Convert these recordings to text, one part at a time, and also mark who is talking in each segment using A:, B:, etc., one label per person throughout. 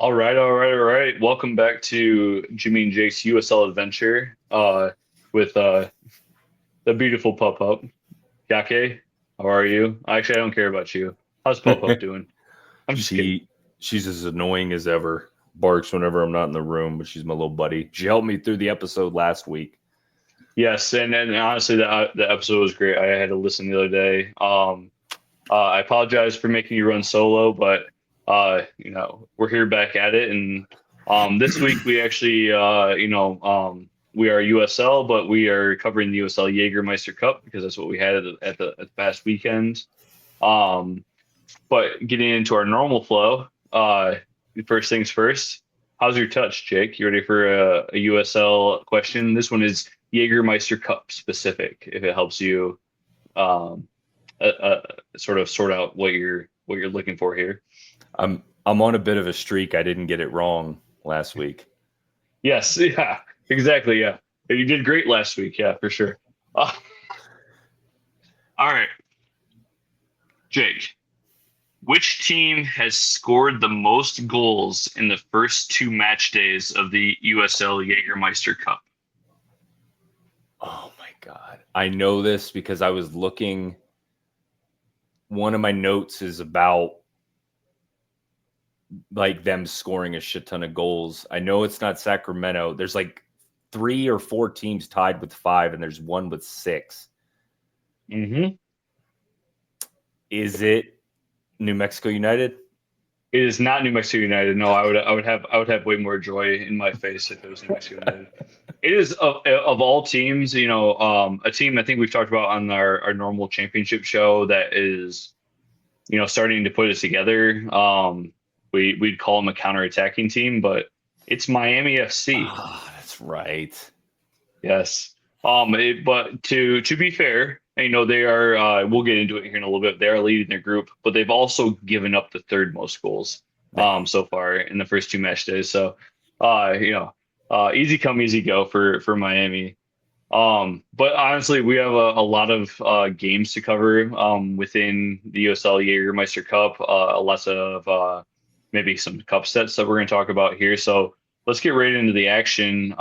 A: All right. Welcome back to Jimmy and Jake's USL adventure with the beautiful Pup Pup. Yake, how are you? Actually, I don't care about you. How's Pup Pup doing? I'm just kidding.
B: She's as annoying as ever. Barks whenever I'm not in the room, but she's my little buddy. She helped me through the episode last week.
A: Yes, and honestly, the episode was great. I had to listen the other day. I apologize for making you run solo, but we're here back at it, and this week we actually we are USL, but we are covering the USL Jaegermeister Cup because that's what we had at the past weekend. Um, but getting into our normal flow, first things first. How's your touch, Jake? You ready for a USL question? This one is Jaegermeister Cup specific, if it helps you um, sort of sort out what you're looking for here.
B: I'm on a bit of a streak. I didn't get it wrong last week.
A: Yes, yeah, exactly, yeah. You did great last week, yeah, for sure. Uh, all right, Jake. Which team has scored the most goals in the first two match days of the USL Jägermeister Cup?
B: Oh my god. I know this because I was looking. One of my notes is about like them scoring a shit ton of goals. I know it's not Sacramento. There's like 3 or 4 teams tied with 5 and there's one with 6.
A: Mm-hmm.
B: Is it New Mexico United?
A: It is not New Mexico United. No, I would have way more joy in my face if it was New Mexico United. It is of all teams, a team I think we've talked about on our normal championship show that is, starting to put it together. We'd call them a counterattacking team, but it's Miami FC.
B: Ah, that's right.
A: Yes. But to be fair, they are. We'll get into it here in a little bit. They are leading their group, but they've also given up the third most goals so far in the first two match days. So, easy come, easy go for Miami. But honestly, we have a lot of games to cover within the USL Jägermeister Cup. Lots of maybe some cup sets that we're going to talk about here. So let's get right into the action.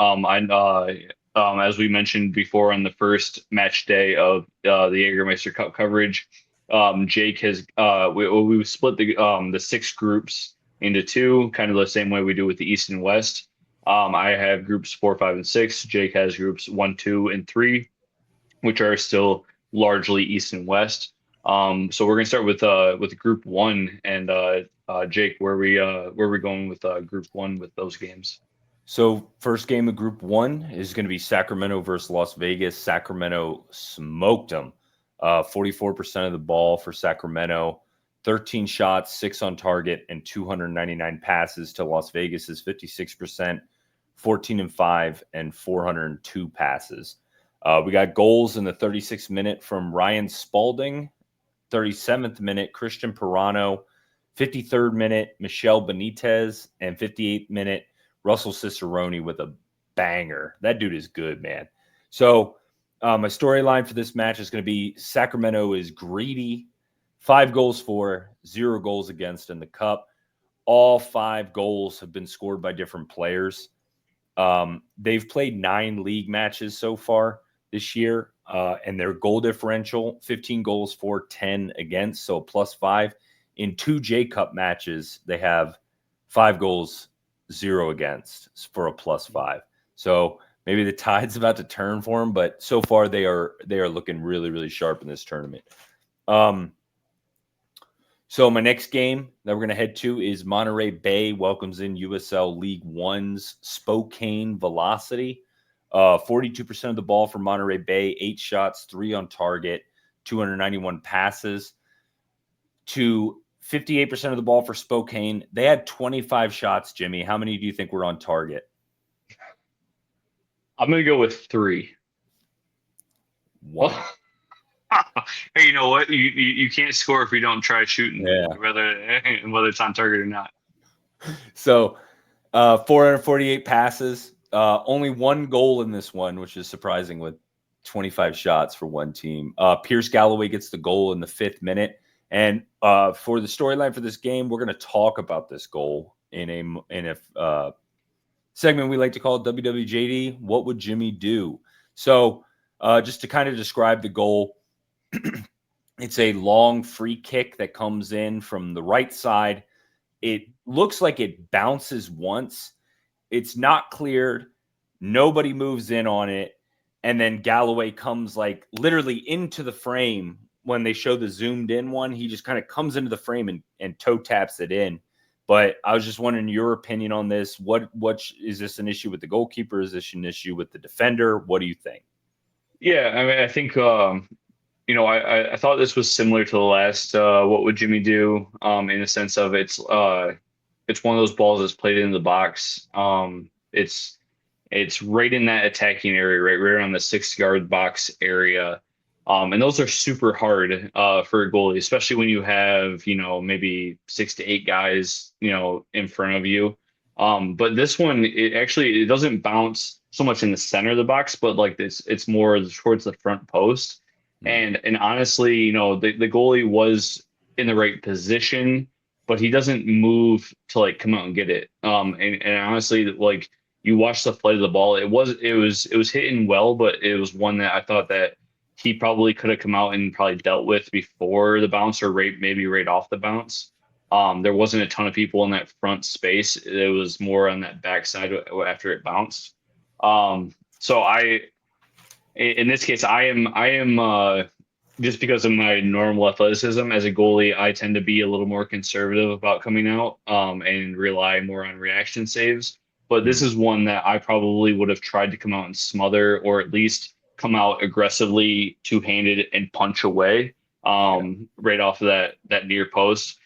A: As we mentioned before on the first match day of the Jägermeister Cup coverage, Jake has we split the 6 groups into 2, kind of the same way we do with the East and West. I have groups 4, 5, and 6. Jake has groups 1, 2, and 3, which are still largely East and West. So we're gonna start with group 1, and Jake, where we going with group 1 with those games?
B: So first game of Group 1 is going to be Sacramento versus Las Vegas. Sacramento smoked them. 44% of the ball for Sacramento, 13 shots, 6 on target, and 299 passes to Las Vegas's 56%, 14 and 5, and 402 passes. We got goals in the 36th minute from Ryan Spalding, 37th minute Christian Pirano, 53rd minute Michelle Benitez, and 58th minute Russell Cicerone with a banger. That dude is good, man. So my storyline for this match is going to be Sacramento is greedy. 5 goals for, 0 goals against in the cup. All 5 goals have been scored by different players. They've played 9 league matches so far this year, and their goal differential, 15 goals for, 10 against, so +5. In 2 J Cup matches, they have 5 goals, 0 against for a +5. So maybe the tide's about to turn for them, but so far they are looking really, really sharp in this tournament. So my next game that we're going to head to is Monterey Bay welcomes in USL League One's Spokane Velocity. 42% of the ball for Monterey Bay, 8 shots, 3 on target, 291 passes. To 58% of the ball for Spokane. They had 25 shots, Jimmy. How many do you think were on target?
A: I'm gonna go with 3.
B: One.
A: Hey, you know what? You can't score if you don't try shooting,
B: Yeah.
A: whether it's on target or not.
B: So 448 passes. Only 1 goal in this one, which is surprising with 25 shots for one team. Pierce Galloway gets the goal in the 5th minute. And for the storyline for this game, we're going to talk about this goal in a segment we like to call WWJD. What would Jimmy do? So just to kind of describe the goal, it's a long free kick that comes in from the right side. It looks like it bounces once. It's not cleared. Nobody moves in on it. And then Galloway comes like literally into the frame. When they show the zoomed in one, he just kind of comes into the frame and toe taps it in. But I was just wondering your opinion on this. What is this an issue with the goalkeeper? Is this an issue with the defender? What do you think?
A: Yeah, I mean, I think I thought this was similar to the last what would Jimmy do? In the sense of it's one of those balls that's played in the box. It's right in that attacking area, right around the 6 yard box area. And those are super hard for a goalie, especially when you have, maybe 6 to 8 guys, in front of you. But this one, it doesn't bounce so much in the center of the box, but like this, it's more towards the front post. And honestly, the goalie was in the right position, but he doesn't move to like come out and get it. And honestly, like you watch the flight of the ball, it was hitting well, but it was one that I thought that he probably could have come out and probably dealt with before the bounce or maybe right off the bounce. There wasn't a ton of people in that front space. It was more on that backside after it bounced. So in this case, I am just because of my normal athleticism as a goalie, I tend to be a little more conservative about coming out and rely more on reaction saves. But this is one that I probably would have tried to come out and smother, or at least come out aggressively two-handed and punch away right off of that near post.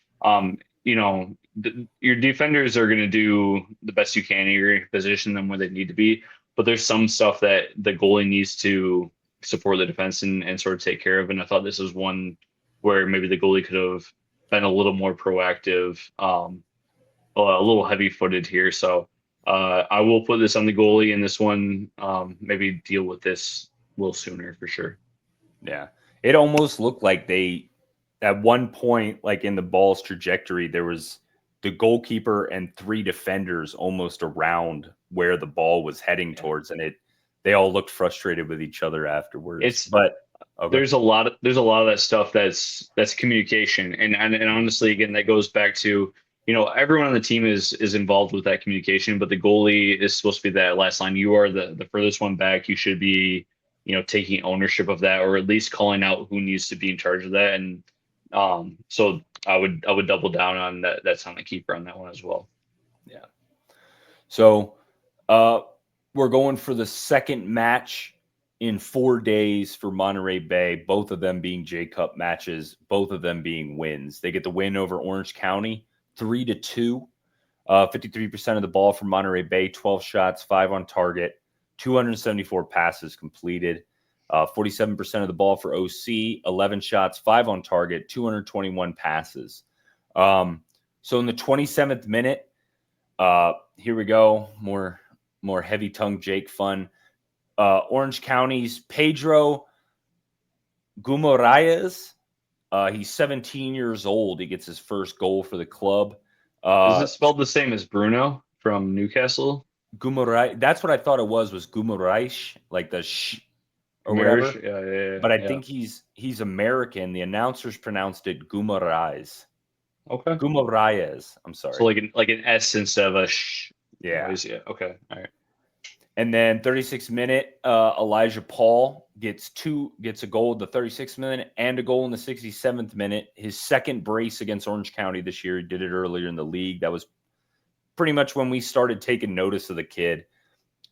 A: Your defenders are going to do the best you can. You're going to position them where they need to be, but there's some stuff that the goalie needs to support the defense and sort of take care of. And I thought this was one where maybe the goalie could have been a little more proactive, a little heavy footed here. So I will put this on the goalie in this one. Maybe deal with this a little sooner for sure.
B: Yeah. It almost looked like they, at one point, like in the ball's trajectory, there was the goalkeeper and 3 defenders almost around where the ball was heading towards. And they all looked frustrated with each other afterwards. There's a lot of that stuff that's communication. And honestly, again, that goes back to, everyone on the team is involved with that communication, but the goalie is supposed to be that last line. You are the furthest one back. You should be, taking ownership of that, or at least calling out who needs to be in charge of that. And so I would double down on that. That's on the keeper on that one as well. Yeah. So we're going for the second match in 4 days for Monterey Bay, both of them being J Cup matches, both of them being wins. They get the win over Orange County, 3-2. 53% of the ball from Monterey Bay, 12 shots, 5 on target, 274 passes completed. 47% of the ball for OC, 11 shots, 5 on target, 221 passes. So in the 27th minute, here we go, more heavy tongue Jake fun. Orange County's Pedro Guimaraes. He's 17 years old. He gets his first goal for the club.
A: Is it spelled the same as Bruno from Newcastle?
B: Guimaraes. That's what I thought it was Guimaraes, like the sh or whatever.
A: Yeah.
B: But I think he's American. The announcers pronounced it Guimaraes.
A: Okay.
B: Guimaraes. I'm sorry.
A: So like an S instead of a sh.
B: Yeah.
A: Yeah. Okay. All right.
B: And then 36th minute, Elijah Paul gets a goal in the 36th minute and a goal in the 67th minute. His second brace against Orange County this year. He did it earlier in the league. That was pretty much when we started taking notice of the kid.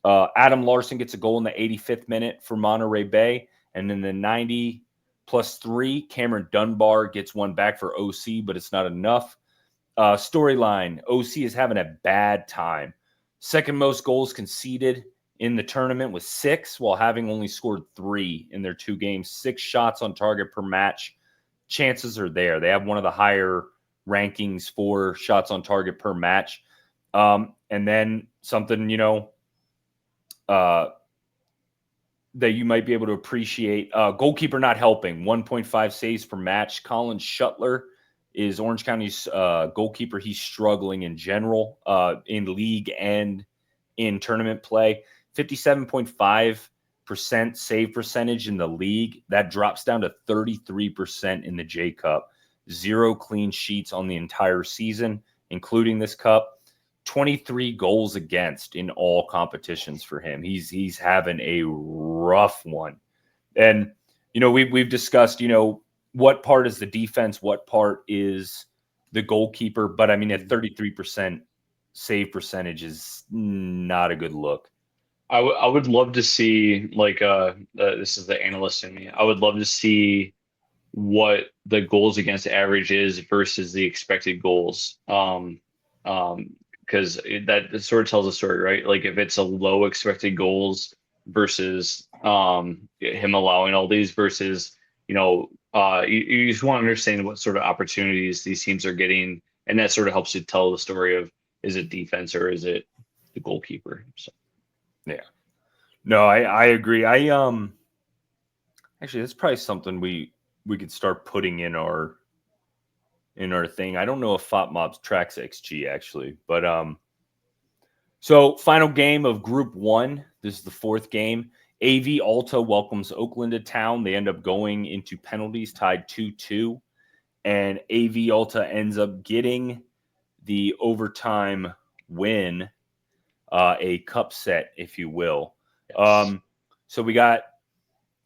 B: Adam Larson gets a goal in the 85th minute for Monterey Bay. And then the 90+3, Cameron Dunbar gets one back for OC, but it's not enough. Storyline, OC is having a bad time. Second most goals conceded in the tournament with 6, while having only scored 3 in their 2 games. 6 shots on target per match. Chances are there. They have one of the higher rankings for shots on target per match. And then something, that you might be able to appreciate. Goalkeeper not helping. 1.5 saves per match. Colin Shuttler is Orange County's goalkeeper. He's struggling in general in league and in tournament play. 57.5% save percentage in the league. That drops down to 33% in the J Cup. 0 clean sheets on the entire season, including this cup. 23 goals against in all competitions for him. He's having a rough one. And, we've discussed, what part is the defense, what part is the goalkeeper. But I mean, at 33% save percentage is not a good look.
A: I would love to see this is the analyst in me. I would love to see what the goals against average is versus the expected goals. Because that sort of tells a story, right? Like if it's a low expected goals versus him allowing all these versus you just want to understand what sort of opportunities these teams are getting, and that sort of helps you tell the story of, is it defense or is it the goalkeeper? So.
B: Yeah. No, I agree. Actually, that's probably something we could start putting in our thing. I don't know if FOTMOB tracks XG actually, but so final game of Group 1. This is the 4th game. AV Alta welcomes Oakland to town. They end up going into penalties, tied 2-2, and AV Alta ends up getting the overtime win, a cup set, if you will.
A: Yes.
B: So we got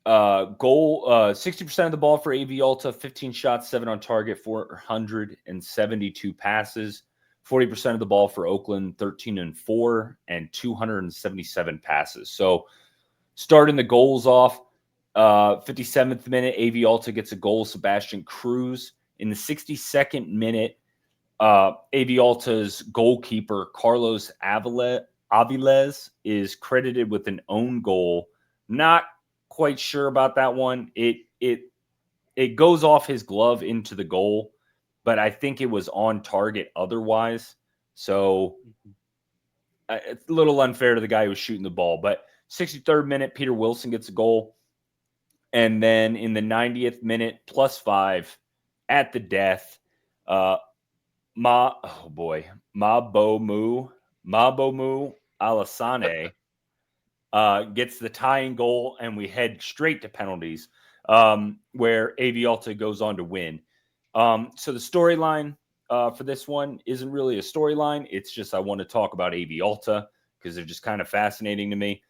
B: goal 60% of the ball for AV Alta, 15 shots, 7 on target, 472 passes. 40% of the ball for Oakland, 13-4, and 277 passes. So starting the goals off, 57th minute, AV Alta gets a goal, Sebastian Cruz. In the 62nd minute, AV Alta's goalkeeper, Carlos Aviles, is credited with an own goal. Not quite sure about that one. It goes off his glove into the goal, but I think it was on target otherwise. So it's a little unfair to the guy who was shooting the ball. But 63rd minute, Peter Wilson gets a goal. And then in the 90th minute, +5 at the death, Mabomu Alasane gets the tying goal, and we head straight to penalties, where AV Alta goes on to win. So the storyline for this one isn't really a storyline. It's just I want to talk about AV Alta because they're just kind of fascinating to me.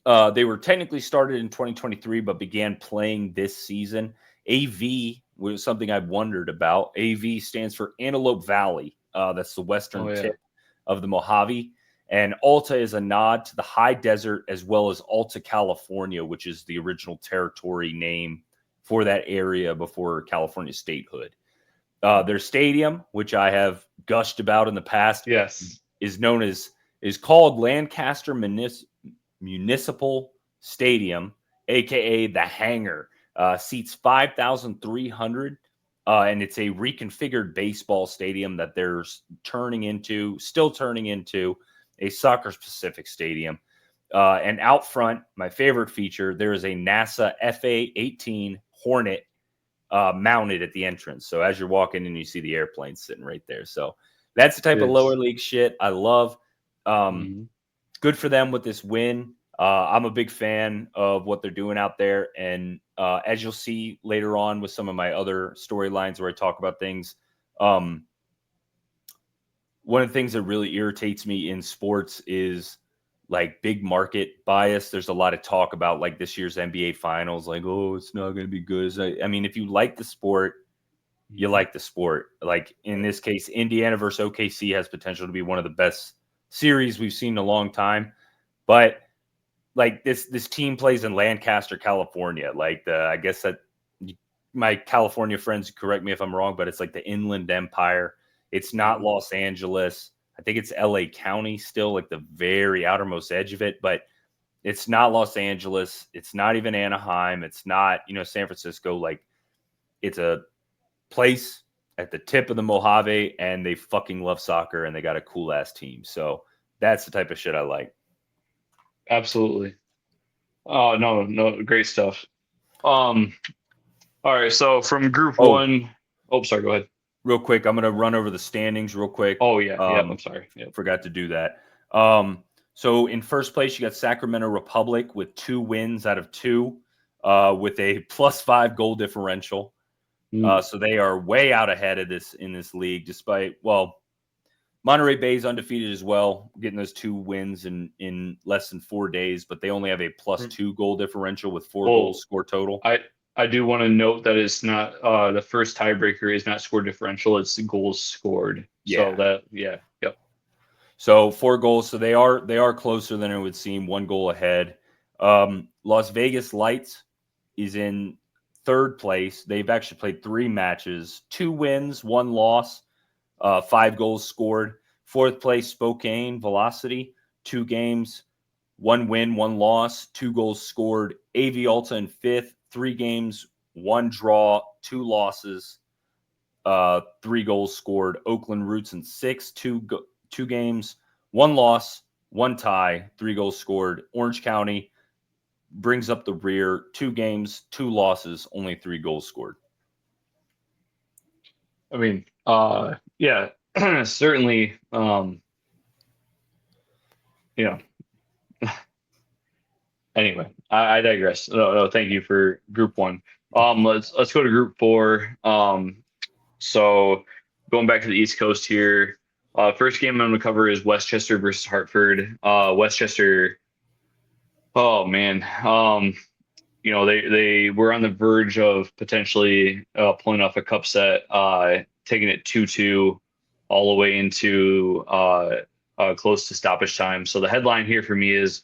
B: They were technically started in 2023, but began playing this season. AV was something I wondered about. AV stands for Antelope Valley. That's the western tip of the Mojave. And Alta is a nod to the high desert as well as Alta, California, which is the original territory name for that area before California statehood. Their stadium, which I have gushed about in the past,
A: Yes,
B: is called Lancaster Municipal Stadium, aka the Hangar. Seats 5,300, and it's a reconfigured baseball stadium that they're still turning into a soccer-specific stadium. And out front, my favorite feature, there is a NASA FA-18 Hornet mounted at the entrance. So as you're walking in, you see the airplane sitting right there. So that's the type of lower league shit I love. Good for them with this win. I'm a big fan of what they're doing out there. And as you'll see later on with some of my other storylines where I talk about things, one of the things that really irritates me in sports is like big market bias. There's a lot of talk about like this year's NBA finals, like, oh, it's not going to be good. I mean, if you like the sport, you like the sport. Like in this case, Indiana versus OKC has potential to be one of the best series we've seen in a long time. But like this team plays in Lancaster, California. Like I guess that my California friends correct me if I'm wrong, but it's like the Inland Empire. It's not Los Angeles. I think it's LA County still, like the very outermost edge of it, but it's not Los Angeles. It's not even Anaheim. It's not, San Francisco. Like it's a place at the tip of the Mojave, and they fucking love soccer, and they got a cool ass team. So that's the type of shit I like.
A: Absolutely. Oh, no, great stuff. All right. So from Group
B: Oh,
A: One, oh, sorry. Go ahead.
B: real quick, I'm going to run over the standings real quick.
A: Oh yeah. Yep. I'm sorry. Yep.
B: Forgot to do that. So in first place, you got Sacramento Republic with 2 wins out of 2, with a +5 goal differential.
A: Mm.
B: So they are way out ahead of this in this league, despite, well, Monterey Bay is undefeated as well, getting those 2 wins in less than 4 days, but they only have a +2 goal differential with 4
A: Well,
B: goals scored total.
A: I do want to note that it's not the first tiebreaker is not score differential, it's goals scored. So
B: Yeah.
A: that yeah, yep.
B: So 4 goals. So they are closer than it would seem, 1 goal ahead. Las Vegas Lights is in third place. They've actually played 3 matches, 2 wins, 1 loss, 5 goals scored. Fourth place, Spokane Velocity, 2 games, 1 win, 1 loss, 2 goals scored. AV Alta in fifth, 3 games, 1 draw, 2 losses, 3 goals scored. Oakland Roots in sixth, 2 games, 1 loss, 1 tie, 3 goals scored. Orange County brings up the rear, 2 games, 2 losses, only 3 goals scored.
A: I mean, yeah, certainly, you know, anyway, I digress. No, thank you for Group One. Let's go to Group Four. So going back to the East Coast here, first game I'm gonna cover is Westchester versus Hartford. Westchester, oh man, they were on the verge of potentially pulling off a cup set, taking it 2-2 all the way into close to stoppage time. So the headline here for me is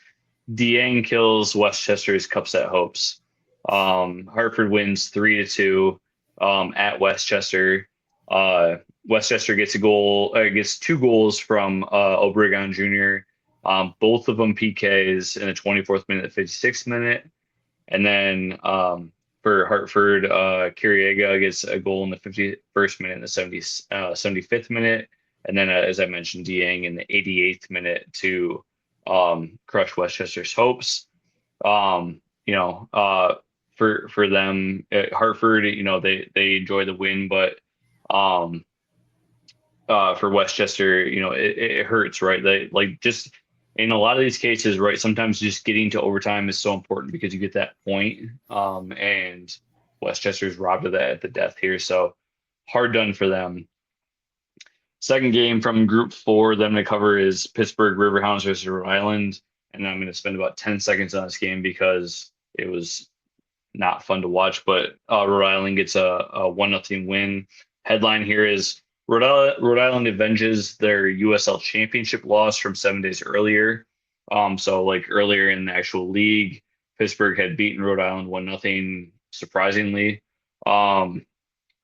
A: Dieng kills Westchester's cup set hopes. Hartford wins 3-2 at Westchester. Uh, Westchester gets gets 2 goals from Obregon Jr. Both of them PKs in the 24th minute, 56th minute. And then for Hartford, Kiriega gets a goal in the 51st minute and the 75th minute. And then, as I mentioned, Dieng in the 88th minute to crush Westchester's hopes. You know, for them at Hartford, they enjoy the win, but um, for Westchester, it hurts, right? They like just in a lot of these cases, right? Sometimes just getting to overtime is so important because you get that point. And Westchester's robbed of that at the death here, so hard done for them. Second game from Group Four that I'm going to cover is Pittsburgh Riverhounds versus Rhode Island, and I'm going to spend about 10 seconds on this game because it was not fun to watch. But Rhode Island gets a 1-0 win. Headline here is Rhode Island avenges their USL championship loss from 7 days earlier. So like earlier in the actual league, Pittsburgh had beaten Rhode Island 1-0, surprisingly. Um,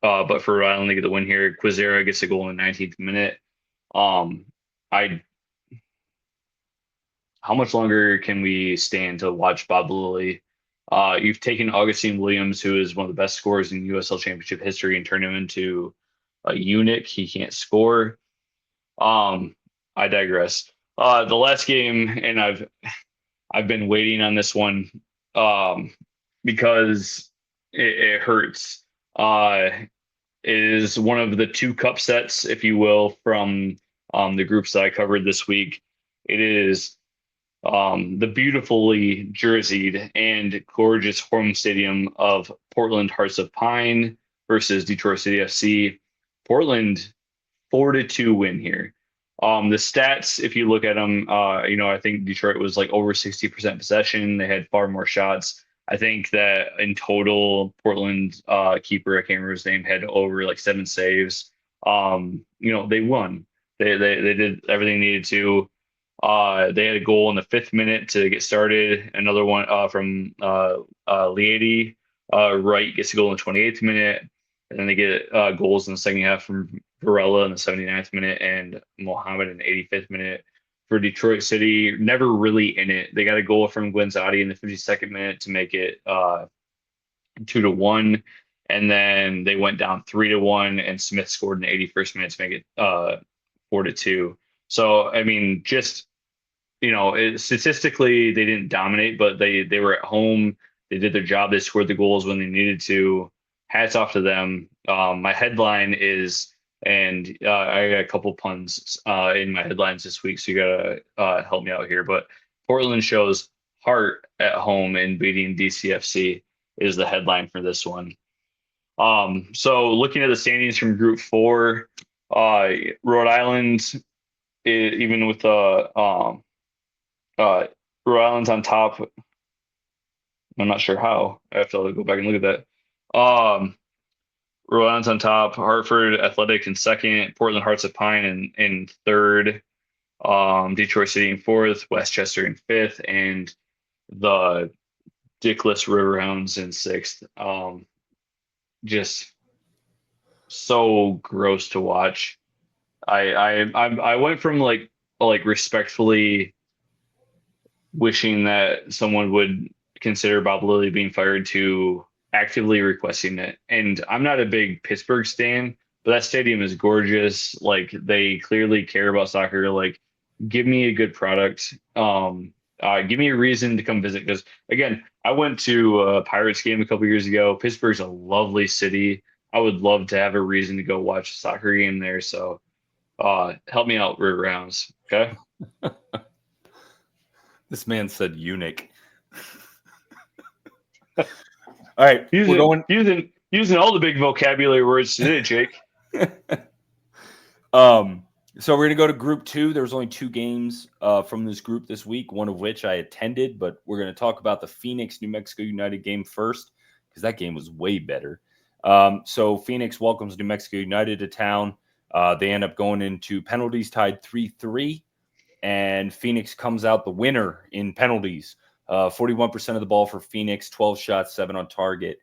A: but for Rhode Island to get the win here, Quizera gets a goal in the 19th minute. Um, I How much longer can we stand to watch Bob Lilly? You've taken Augustine Williams, who is one of the best scorers in USL Championship history, and turned him into a eunuch. He can't score. Um, I digress. The last game, and I've been waiting on this one um, because it hurts. It is one of the 2 cup sets, if you will, from the groups that I covered this week. It is the beautifully jerseyed and gorgeous home stadium of Portland Hearts of Pine versus Detroit City FC. Portland 4-2 win here. The stats, if you look at them, I think Detroit was like over 60% possession. They had far more shots. I think that in total, Portland keeper, I can't remember his name, had over like 7 saves. They won. They did everything they needed to. They had a goal in the 5th minute to get started. Another one from Liadi. Wright gets a goal in the 28th minute. And then they get goals in the second half from Varela in the 79th minute and Mohammed in the 85th minute. For Detroit City, never really in it. They got a goal from Guenzati in the 52nd minute to make it 2-1. And then they went down 3-1, and Smith scored in the 81st minute to make it 4-2. So, I mean, just statistically they didn't dominate, but they were at home. They did their job. They scored the goals when they needed to. hats off to them. My headline is, and I got a couple puns in my headlines this week, so you gotta help me out here. But Portland shows heart at home in beating DCFC is the headline for this one. So looking at the standings from Group 4, Rhode Island, even with uh, Rhode Island's on top. I'm not sure how. I have to go back and look at that. Rhode Island's on top. Hartford Athletic in second. Portland Hearts of Pine in third. Detroit City in fourth. Westchester in fifth, and the Dickless Riverhounds in sixth. Just so gross to watch. I went from like respectfully wishing that someone would consider Bob Lilly being fired to actively requesting it. And I'm not a big Pittsburgh stan, but that stadium is gorgeous. Like they clearly care about soccer. Like give me a good product. Give me a reason to come visit. Because again, I went to a Pirates game a couple years ago. Pittsburgh's a lovely city. I would love to have a reason to go watch a soccer game there. So help me out, River Rounds. Okay.
B: This man said eunuch. All right,
A: Using,
B: we're going.
A: using all the big vocabulary words today, Jake.
B: So we're gonna go to Group 2. There was only 2 games from this group this week, one of which I attended, but we're gonna talk about the Phoenix New Mexico United game first because that game was way better. So Phoenix welcomes New Mexico United to town. They end up going into penalties, tied 3-3, and Phoenix comes out the winner in penalties. 41% of the ball for Phoenix, 12 shots, 7 on target,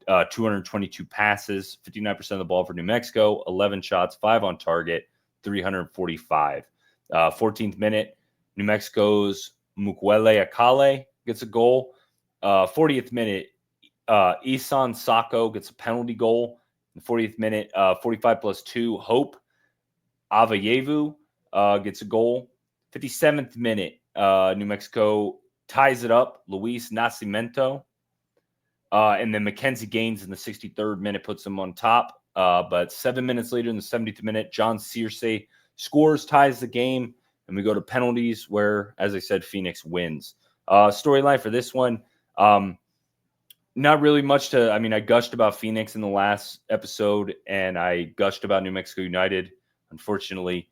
B: 222 passes, 59% of the ball for New Mexico, 11 shots, 5 on target, 345. 14th minute, New Mexico's Mukwele Akale gets a goal. 40th minute, Isan Sako gets a penalty goal. In the 40th minute, 45+2, Hope Avayevu gets a goal. 57th minute, New Mexico ties it up. Luis Nascimento. And then Mackenzie Gaines in the 63rd minute puts them on top. But 7 minutes later in the 70th minute, John Searcy scores, ties the game. And we go to penalties where, as I said, Phoenix wins. Storyline for this one. Not really much to, I mean, I gushed about Phoenix in the last episode and I gushed about New Mexico United, unfortunately,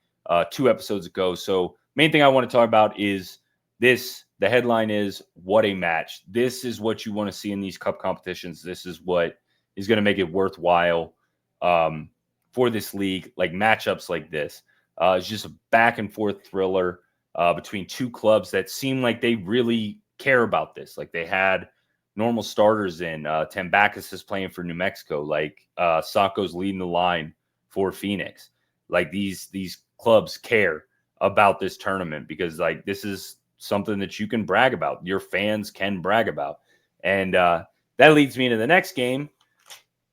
B: 2 episodes ago. So main thing I want to talk about is this. The headline is what a match. This is what you want to see in these cup competitions. This is what is going to make it worthwhile for this league, like matchups like this. It's just a back and forth thriller between 2 clubs that seem like they really care about this. Like they had normal starters in. Tambakis is playing for New Mexico. Like Sako's leading the line for Phoenix. Like these clubs care about this tournament because like this is something that you can brag about. Your fans can brag about. And that leads me into the next game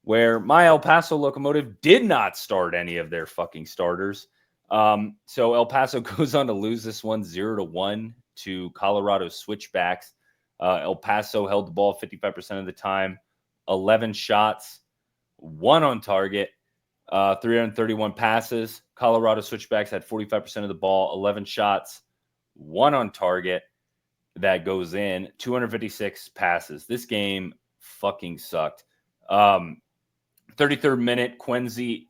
B: where my El Paso Locomotive did not start any of their fucking starters. So El Paso goes on to lose this one 0-1 to Colorado Switchbacks. El Paso held the ball 55% of the time, 11 shots, 1 on target, 331 passes. Colorado Switchbacks had 45% of the ball, 11 shots, 1 on target that goes in, 256 passes. This game fucking sucked. 33rd minute, Quincy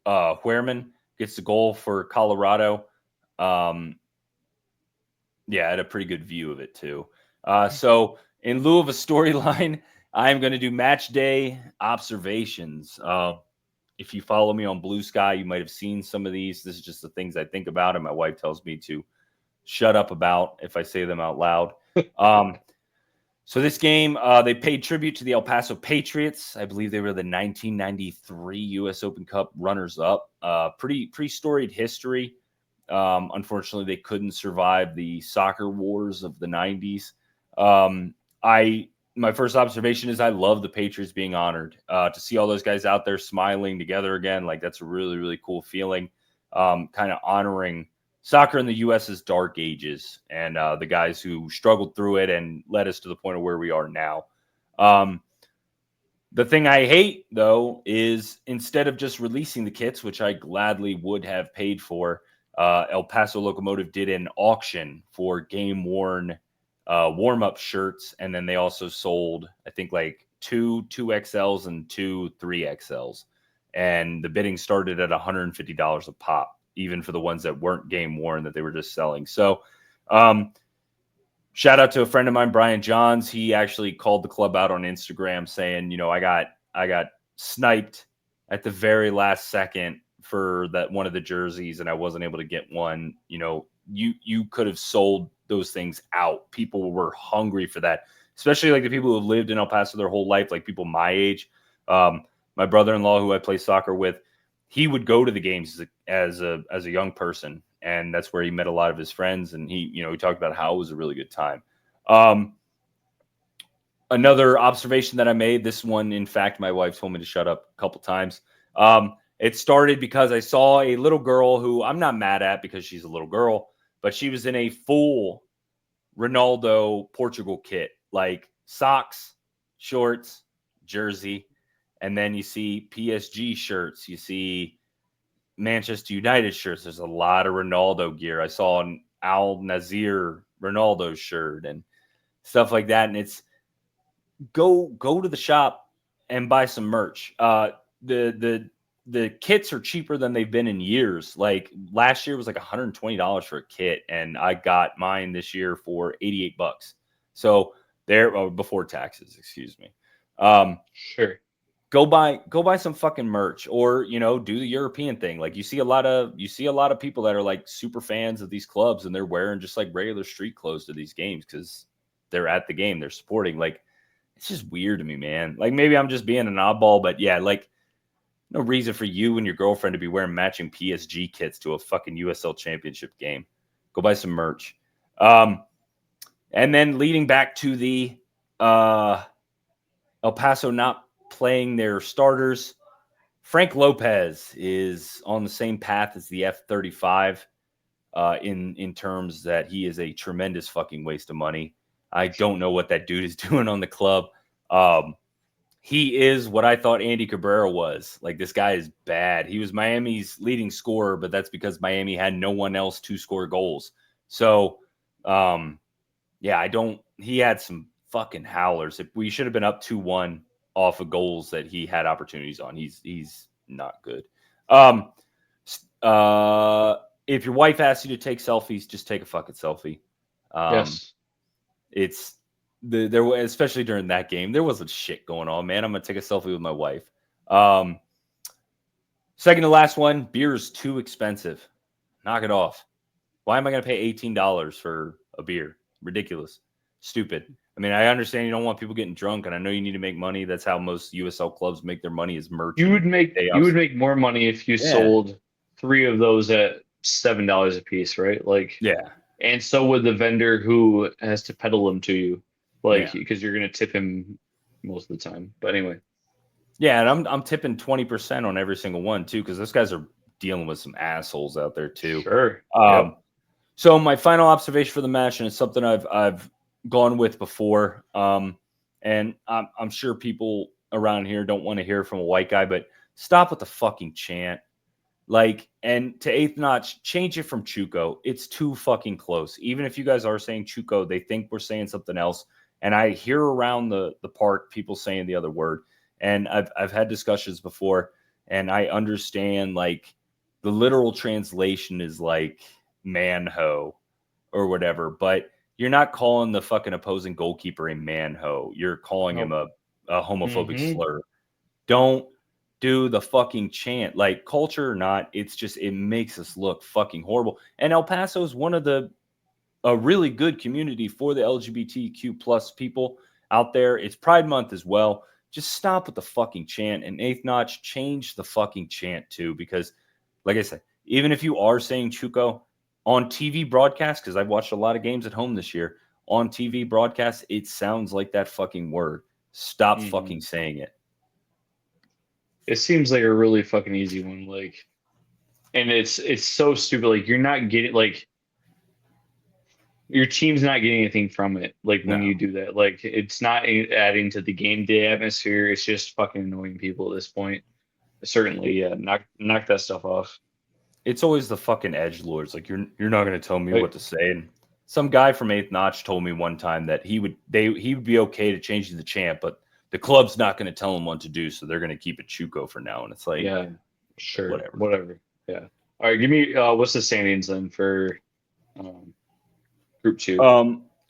B: Huerman gets the goal for Colorado. Yeah, I had a pretty good view of it too. So in lieu of a storyline, I'm going to do match day observations. If you follow me on Blue Sky, you might have seen some of these. This is just the things I think about, and my wife tells me to shut up about if I say them out loud. So this game, they paid tribute to the El Paso Patriots. I believe they were the 1993 U.S. Open Cup runners-up. Pretty storied history. Unfortunately, they couldn't survive the soccer wars of the 90s. My first observation is I love the Patriots being honored. To see all those guys out there smiling together again, like that's a really, really cool feeling. Kind of honoring soccer in the U.S.'s dark ages and the guys who struggled through it and led us to the point of where we are now. The thing I hate, though, is instead of just releasing the kits, which I gladly would have paid for, El Paso Locomotive did an auction for game worn warm up shirts, and then they also sold, I think, like two 2XLs and two 3XLs, and the bidding started at $150 a pop, even for the ones that weren't game worn that they were just selling. So, shout out to a friend of mine, Brian Johns. He actually called the club out on Instagram saying, I got sniped at the very last second for that one of the jerseys, and I wasn't able to get one. You could have sold those things out. People were hungry for that, especially like the people who have lived in El Paso their whole life, like people my age. My brother-in-law, who I play soccer with, he would go to the games as a young person, and that's where he met a lot of his friends. And he talked about how it was a really good time. Another observation that I made, this one, in fact, my wife told me to shut up a couple times. It started because I saw a little girl who I'm not mad at because she's a little girl, but she was in a full Ronaldo Portugal kit, like socks, shorts, jersey, and then you see PSG shirts, you see Manchester United shirts. There's a lot of Ronaldo gear. I saw an Al Nazir Ronaldo shirt and stuff like that. And it's go to the shop and buy some merch. The kits are cheaper than they've been in years. Like last year was like $120 for a kit, and I got mine this year for $88. So before taxes, excuse me.
A: Sure.
B: Go buy some fucking merch, or do the European thing. Like you see a lot of people that are like super fans of these clubs, and they're wearing just like regular street clothes to these games because they're at the game, they're supporting. Like it's just weird to me, man. Like maybe I'm just being an oddball, but yeah, like no reason for you and your girlfriend to be wearing matching PSG kits to a fucking USL championship game. Go buy some merch. And then leading back to the El Paso not playing their starters, Frank Lopez is on the same path as the F-35 in terms that he is a tremendous fucking waste of money. I don't know what that dude is doing on the club. He is what I thought Andy Cabrera was. Like, this guy is bad. He was Miami's leading scorer, but that's because Miami had no one else to score goals. So, he had some fucking howlers. We should have been up 2-1 off of goals that he had opportunities on. He's not good. If your wife asks you to take selfies, just take a fucking selfie.
A: Yes.
B: It's there, especially during that game, there wasn't shit going on, man. I'm gonna take a selfie with my wife. Second to last one, beer is too expensive. Knock it off. Why am I gonna pay $18 for a beer? Ridiculous. Stupid. I mean, I understand you don't want people getting drunk, and I know you need to make money. That's how most USL clubs make their money, is merch.
A: You would make more money if you sold 3 of those at $7 a piece, right? Like,
B: yeah.
A: And so would the vendor who has to peddle them to you, like because you're gonna tip him most of the time. But anyway.
B: Yeah, and I'm tipping 20% on every single one too, because those guys are dealing with some assholes out there too.
A: Sure.
B: So my final observation for the match, and it's something I've gone with before, and I'm sure people around here don't want to hear from a white guy, but stop with the fucking chant. Like, and to eighth notch, change it from Chuco. It's too fucking close. Even if you guys are saying Chuco, they think we're saying something else. And I hear around the park people saying the other word. And I've had discussions before, and I understand like the literal translation is like manho or whatever, but you're not calling the fucking opposing goalkeeper a manho. You're calling him a homophobic slur. Don't do the fucking chant. Like, culture or not, it's just, it makes us look fucking horrible. And El Paso is one of a really good community for the LGBTQ plus people out there. It's Pride Month as well. Just stop with the fucking chant. And eighth notch, change the fucking chant too, because like I said, even if you are saying Chuco on TV broadcast, because I've watched a lot of games at home this year, on TV broadcast, it sounds like that fucking word. Stop fucking saying it.
A: It seems like a really fucking easy one, like, and it's so stupid. Like, you're not getting, like, your team's not getting anything from it. Like when
B: No,
A: you do that, like it's not adding to the game day atmosphere. It's just fucking annoying people at this point. Certainly, yeah. Knock that stuff off.
B: it's always the fucking edge lords. Like you're not going to tell me
A: Right?
B: what to say. And some guy from Eighth Notch told me one time that he would be okay to change the champ, but the club's not going to tell him what to do, so they're going to keep it Chuco for now. And it's like
A: Yeah. Sure.
B: whatever.
A: Whatever. Yeah. All right. Give me what's the standings then for um, group two?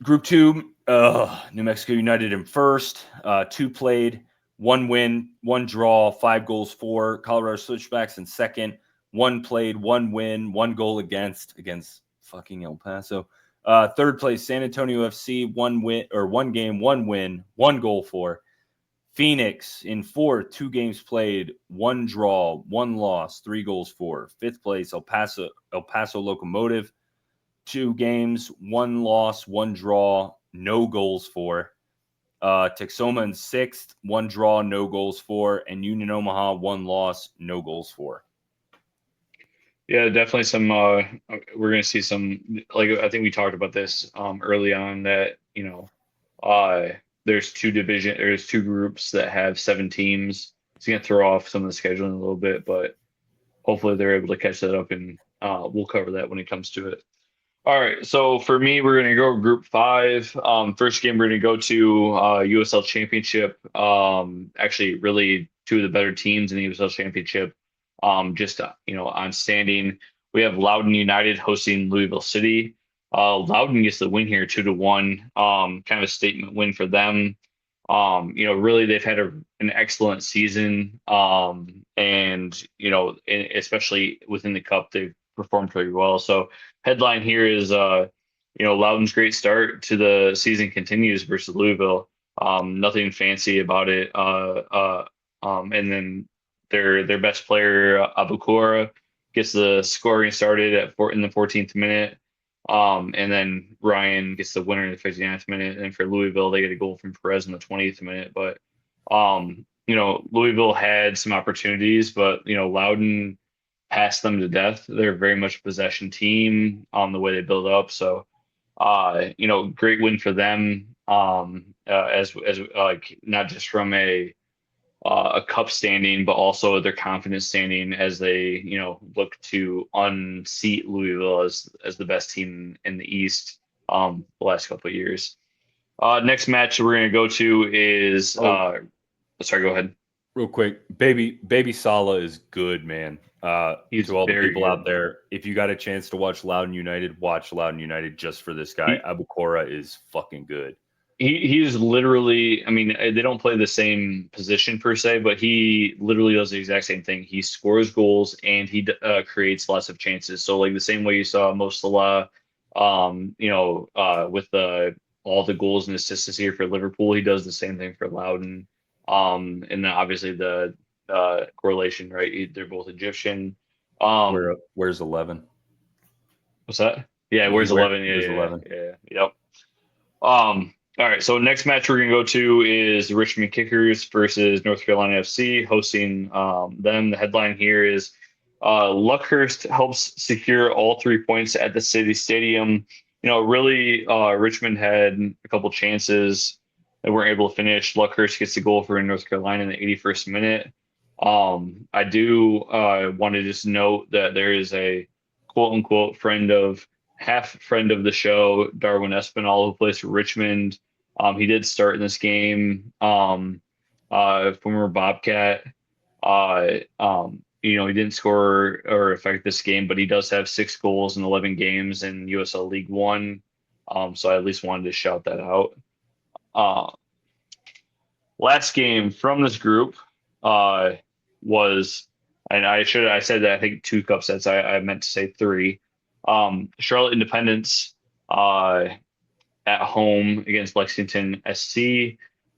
B: Group two, New Mexico United in first, two played, one win, one draw, 5 goals for. Colorado Switchbacks in second, one played, one win, 1 goal against fucking El Paso. Third place, San Antonio FC, one win or one game, one win, 1 goal for. Phoenix in fourth, 2 games played, one draw, one loss, 3 goals for. Fifth place, El Paso Locomotive, 2 games, one loss, one draw, no goals for. Texoma in sixth, one draw, no goals for. And Union Omaha, one loss, no goals for.
A: Yeah, definitely some we're gonna see some like I think we talked about this early on that, uh there's two groups that have 7 teams. It's gonna throw off some of the scheduling a little bit, but hopefully they're able to catch that up and we'll cover that when it comes to it. All right, so for me, we're gonna go Group Five. First game we're gonna go to USL Championship. Actually, really two of the better teams in the USL Championship. Just on standing, we have Loudoun United hosting Louisville City. Loudoun gets the win here, 2-1. Kind of a statement win for them. Really they've had an excellent season. And especially within the cup, they've performed pretty well. So headline here is Loudoun's great start to the season continues versus Louisville. Nothing fancy about it. And then their best player Abukora gets the scoring started in the 14th minute. And then Ryan gets the winner in the 59th minute. And for Louisville, they get a goal from Perez in the 20th minute. But Louisville had some opportunities, but Loudoun passed them to death. They're very much a possession team on the way they build up. So, great win for them. As like not just from a cup standing, but also their confidence standing as they look to unseat Louisville as the best team in the East the last couple of years. Next match we're gonna go to is sorry, go ahead.
B: Real quick, baby Sala is good, man.
A: He's
B: To all the
A: very
B: people out
A: good.
B: there, if you got a chance to watch Loudoun United, watch Loudoun United just for this guy. Abukora is fucking good.
A: He's literally, I mean, they don't play the same position per se, but he literally does the exact same thing. He scores goals and he creates lots of chances. So like the same way you saw Mo Salah, with all the goals and assists this year for Liverpool, he does the same thing for Loudon. And then obviously the correlation, right? They're both Egyptian.
B: Where's 11?
A: What's that? Yeah,
B: He
A: where's
B: wears
A: 11? Yeah,
B: where's
A: yeah,
B: 11.
A: yeah, yeah. Yep. All right, so next match we're gonna go to is the Richmond Kickers versus North Carolina FC, hosting them. The headline here is Luckhurst helps secure all 3 points at the City Stadium. Really, Richmond had a couple chances that weren't able to finish. Luckhurst gets the goal for North Carolina in the 81st minute. I do want to just note that there is a quote unquote half friend of the show, Darwin Espinal, who plays for Richmond. He did start in this game. Former Bobcat. He didn't score or affect this game, but he does have 6 goals in 11 games in USL League One. So I at least wanted to shout that out. Uh, Last game from this group was, and I said that I think 2 cup sets. I meant to say 3. Charlotte Independence at home against Lexington SC.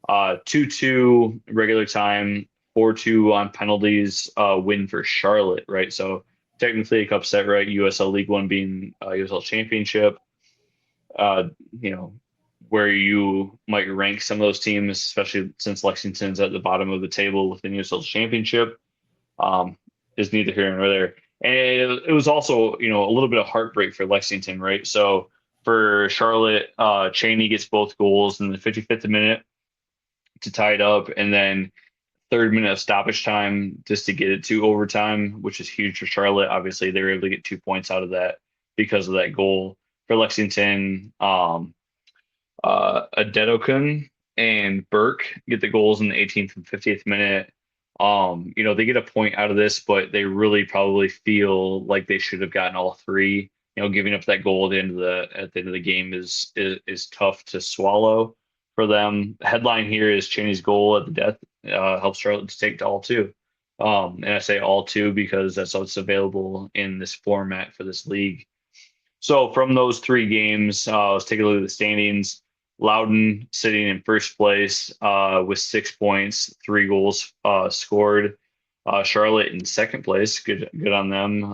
A: 2-2 regular time, 4-2 on penalties, win for Charlotte, right? So technically a cup set, right? USL League One being USL Championship. Uh, you know, where you might rank some of those teams, especially since Lexington's at the bottom of the table within USL Championship, is neither here nor there. And it was also, a little bit of heartbreak for Lexington, right? So For Charlotte, Cheney gets both goals in the 55th minute to tie it up, and then third minute of stoppage time just to get it to overtime, which is huge for Charlotte. Obviously, they were able to get 2 points out of that because of that goal. For Lexington, Adetokun and Burke get the goals in the 18th and 50th minute. They get a point out of this, but they really probably feel like they should have gotten all three. Giving up that goal at the end of the game is tough to swallow for them. Headline here is Cheney's goal at the death helps Charlotte to take to all two. And I say all two because that's what's available in this format for this league. So from those three games, let's take a look at the standings. Loudon sitting in first place with 6 points, 3 goals scored. Charlotte in second place, good on them.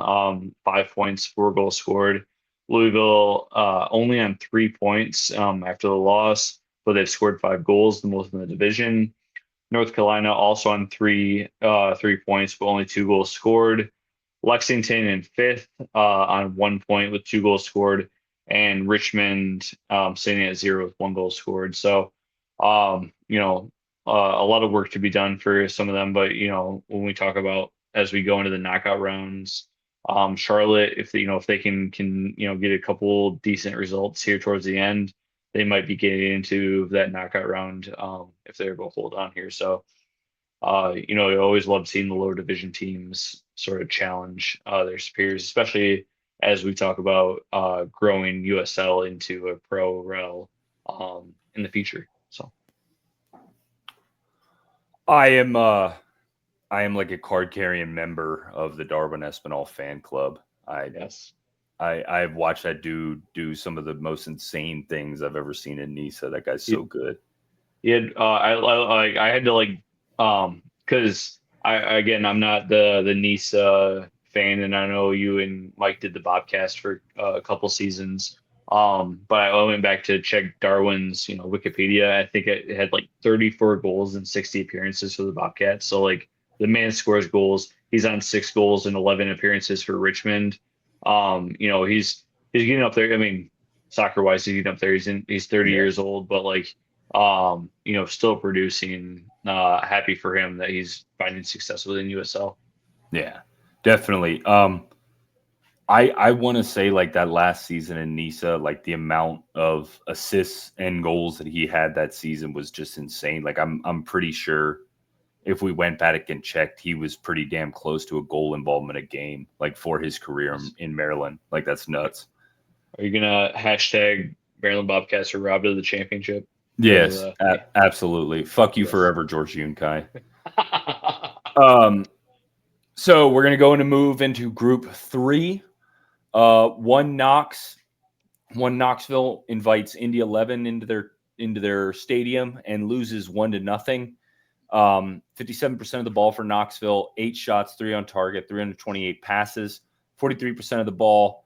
A: 5 points, 4 goals scored. Louisville only on 3 points after the loss, but they've scored 5 goals, the most in the division. North Carolina also on 3 points, but only 2 goals scored. Lexington in fifth on 1 point with 2 goals scored, and Richmond sitting at 0 with 1 goal scored. So, a lot of work to be done for some of them. But when we talk about as we go into the knockout rounds, Charlotte, if they can get a couple decent results here towards the end, they might be getting into that knockout round if they're able to hold on here. So. You always love seeing the lower division teams sort of challenge their superiors, especially as we talk about growing USL into a pro rel in the future. So
B: I am like a card carrying member of the Darwin Espinal fan club.
A: yes,
B: I've watched that dude do some of the most insane things I've ever seen in Nisa. That guy's so good.
A: he had I had to because I'm not the Nice fan, and I know you and Mike did the Bobcast for a couple seasons. But I went back to check Darwin's Wikipedia. I think it had 34 goals and 60 appearances for the Bobcats. So the man scores goals. He's on 6 goals and 11 appearances for Richmond. He's getting up there. I mean, soccer wise, he's getting up there. He's 30 years old, but still producing. Happy for him that he's finding success within USL.
B: Yeah, definitely. I want to say that last season in Nisa, the amount of assists and goals that he had that season was just insane. I'm pretty sure if we went back and checked, he was pretty damn close to a goal involvement a game, for his career in Maryland. That's nuts.
A: Are you gonna hashtag Maryland Bobcats are robbed of the championship?
B: Yes, absolutely. Fuck you forever, George Yunkai. So we're gonna move into Group 3. One Knoxville invites Indy 11 into their stadium and loses 1-0. 57% of the ball for Knoxville, 8 shots, 3 on target, 328 passes. 43% of the ball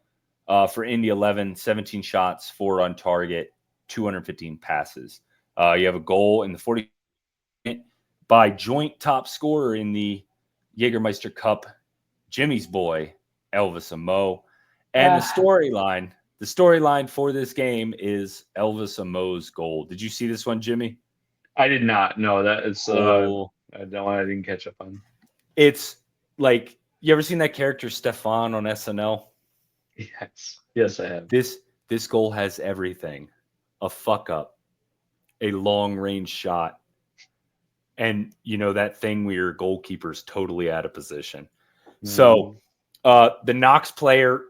B: for Indy 11, 17 shots, 4 on target, 215 passes. You have a goal in the 40th minute by joint top scorer in the Jägermeister Cup, Jimmy's boy, Elvis Amo. And the storyline for this game is Elvis Amo's goal. Did you see this one, Jimmy?
A: I did not. No, that is I didn't catch up on.
B: It's you ever seen that character Stefan on SNL?
A: Yes, I have.
B: This goal has everything: a fuck up, a long range shot, and that thing where your goalkeeper's totally out of position. Mm-hmm. So the Knox player,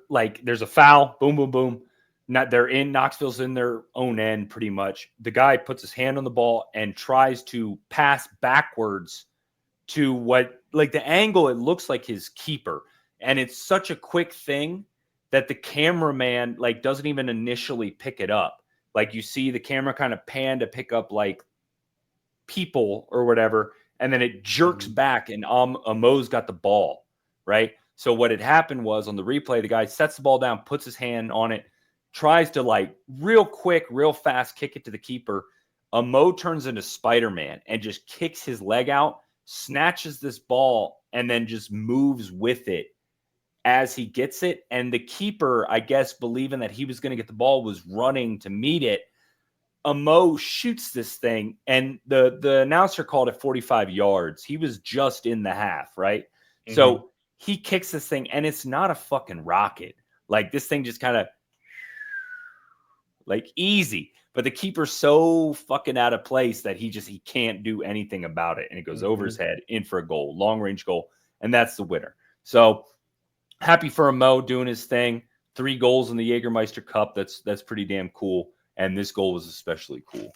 B: there's a foul, boom, boom, boom. Knoxville's in their own end pretty much. The guy puts his hand on the ball and tries to pass backwards to what, the angle, it looks like his keeper. And it's such a quick thing that the cameraman, doesn't even initially pick it up. You see the camera kind of pan to pick up, people or whatever, and then it jerks back, and Amo's got the ball, right? So what had happened was on the replay, the guy sets the ball down, puts his hand on it, tries to real quick, real fast kick it to the keeper. Amo turns into Spider-Man and just kicks his leg out, snatches this ball, and then just moves with it as he gets it. And the keeper, I guess, believing that he was going to get the ball, was running to meet it. Mo shoots this thing, and the announcer called it 45 yards. He was just in the half, right?
A: Mm-hmm.
B: So he kicks this thing, and it's not a fucking rocket. Like, this thing just kind of, like, easy. But the keeper's so fucking out of place that he can't do anything about it. And it goes over his head, in for a goal, long-range goal, and that's the winner. So happy for Mo doing his thing. 3 goals in the Jägermeister Cup. That's pretty damn cool. And this goal was especially cool.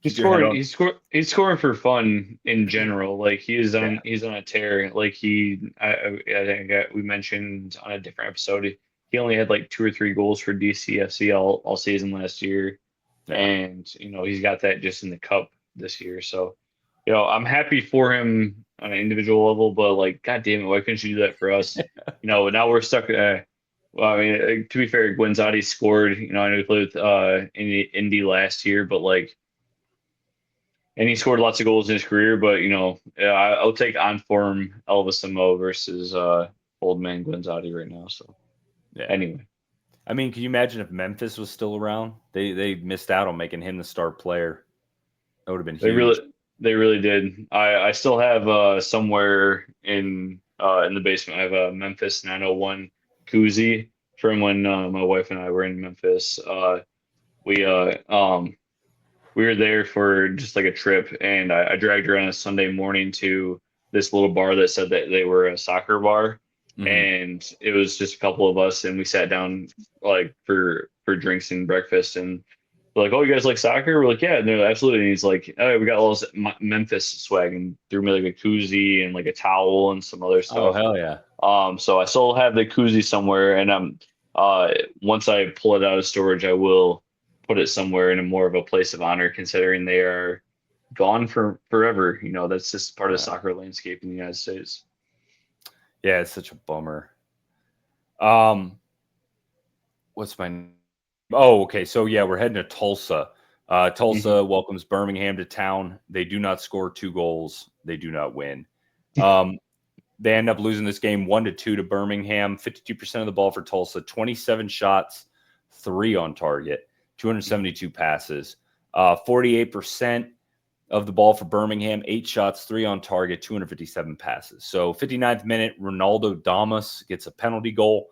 A: He's scoring for fun in general. Like, he's on a tear. Like, I think we mentioned on a different episode, he only had like 2 or 3 goals for DCFC all season last year.
B: Yeah.
A: And he's got that just in the cup this year. So I'm happy for him on an individual level, but like, god damn it, why couldn't you do that for us? Now we're stuck. Well, I mean, to be fair, Guenzati scored. I know he played with Indy last year, but like, and he scored lots of goals in his career. But I'll take on form Elvis Mo versus old man Guenzati right now. So anyway,
B: I mean, can you imagine if Memphis was still around? They missed out on making him the star player. That would have been huge.
A: They really did. I still have somewhere in the basement. I have a Memphis 901 koozie from when my wife and I were in Memphis. We were there for just like a trip, and I dragged her on a Sunday morning to this little bar that said that they were a soccer bar, and it was just a couple of us, and we sat down like for drinks and breakfast, and they're like, "Oh, you guys like soccer?" We're like, "Yeah," and they're like, "Absolutely." And he's like, "Oh, we got all this Memphis swag," and threw me like a koozie and like a towel and some other stuff.
B: Oh, hell yeah.
A: So I still have the koozie somewhere, and once I pull it out of storage, I will put it somewhere in a more of a place of honor, considering they are gone for forever. That's just part of the soccer landscape in the United States.
B: Yeah, it's such a bummer. What's my name? Oh, okay. So yeah, we're heading to Tulsa. Tulsa welcomes Birmingham to town. They do not score 2 goals. They do not win. They end up losing this game 1-2 to Birmingham. 52% of the ball for Tulsa. 27 shots, 3 on target. 272 passes. 48% of the ball for Birmingham. 8 shots, 3 on target. 257 passes. So 59th minute, Ronaldo Damas gets a penalty goal.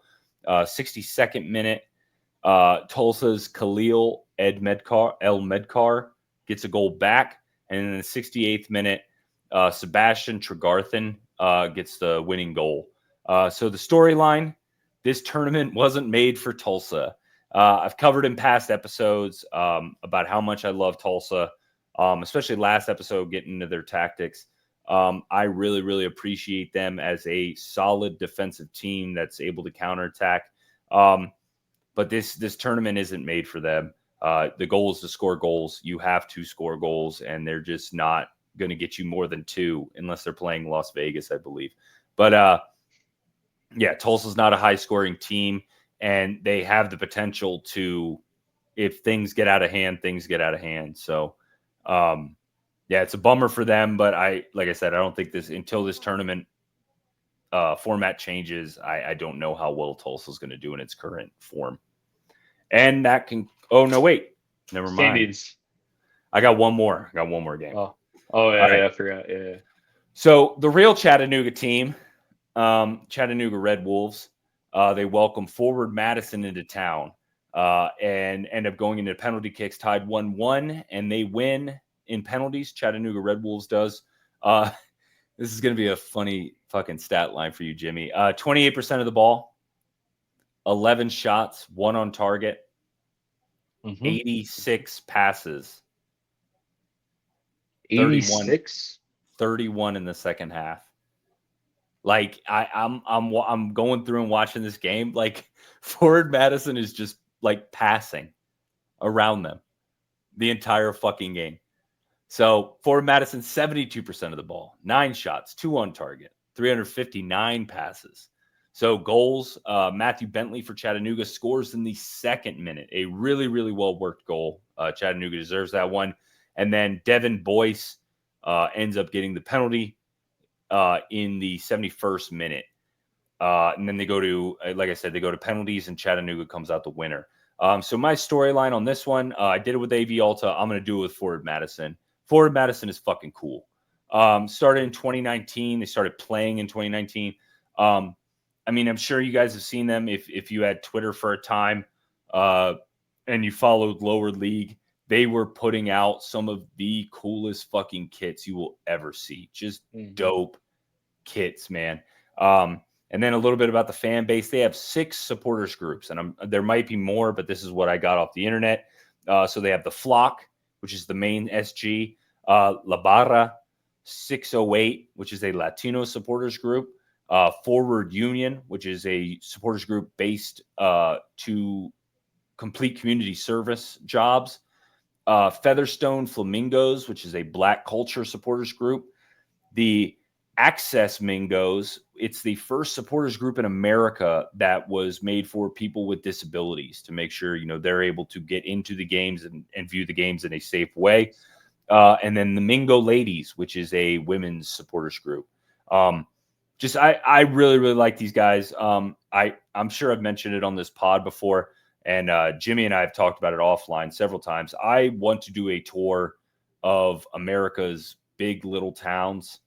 B: 62nd minute, Tulsa's Khalil El Medkar gets a goal back. And in the 68th minute, Sebastian Tregarthen gets the winning goal. So the storyline, this tournament wasn't made for Tulsa. I've covered in past episodes about how much I love Tulsa, especially last episode, getting into their tactics. I really, really appreciate them as a solid defensive team that's able to counterattack. But this tournament isn't made for them. The goal is to score goals. You have to score goals, and they're just not going to get you more than 2 unless they're playing Las Vegas, I believe. But yeah, Tulsa's not a high-scoring team, and they have the potential to, if things get out of hand, things get out of hand. So, yeah, it's a bummer for them. But like I said, I don't think until this tournament format changes, I don't know how well Tulsa's going to do in its current form. And that can. Oh no, wait, never mind.
A: Standings.
B: I got one more. Game.
A: Oh yeah,
B: right.
A: yeah, I forgot. Yeah.
B: So the real Chattanooga team, Chattanooga Red Wolves, they welcome Forward Madison into town and end up going into penalty kicks, tied 1-1, and they win in penalties. Chattanooga Red Wolves does. This is going to be a funny fucking stat line for you, Jimmy. 28% of the ball, 11 shots, 1 on target, 86 passes.
A: 86?
B: 31 in the second half. Like I'm going through and watching this game. Like, Forward Madison is just like passing around them the entire fucking game. So Forward Madison, 72% of the ball, 9 shots, 2 on target, 359 passes. So goals, Matthew Bentley for Chattanooga scores in the 2nd minute. A really, really well-worked goal. Chattanooga deserves that one. And then Devin Boyce ends up getting the penalty in the 71st minute. And then they go to, like I said, they go to penalties, and Chattanooga comes out the winner. So my storyline on this one, I did it with AV Alta. I'm going to do it with Forward Madison. Forward Madison is fucking cool. Started in 2019. They started playing in 2019. I mean, I'm sure you guys have seen them if you had Twitter for a time and you followed lower league. They were putting out some of the coolest fucking kits you will ever see. Just dope kits, man. And then a little bit about the fan base. They have 6 supporters groups, and there might be more, but this is what I got off the internet. So they have the Flock, which is the main SG, La Barra 608, which is a Latino supporters group, Forward Union, which is a supporters group based to complete community service jobs, Featherstone Flamingos, which is a Black culture supporters group, the Access Mingos. It's the first supporters group in America that was made for people with disabilities to make sure, they're able to get into the games and view the games in a safe way. And then the Mingo Ladies, which is a women's supporters group. I really, really like these guys. I'm sure I've mentioned it on this pod before, and Jimmy and I have talked about it offline several times. I want to do a tour of America's big little towns.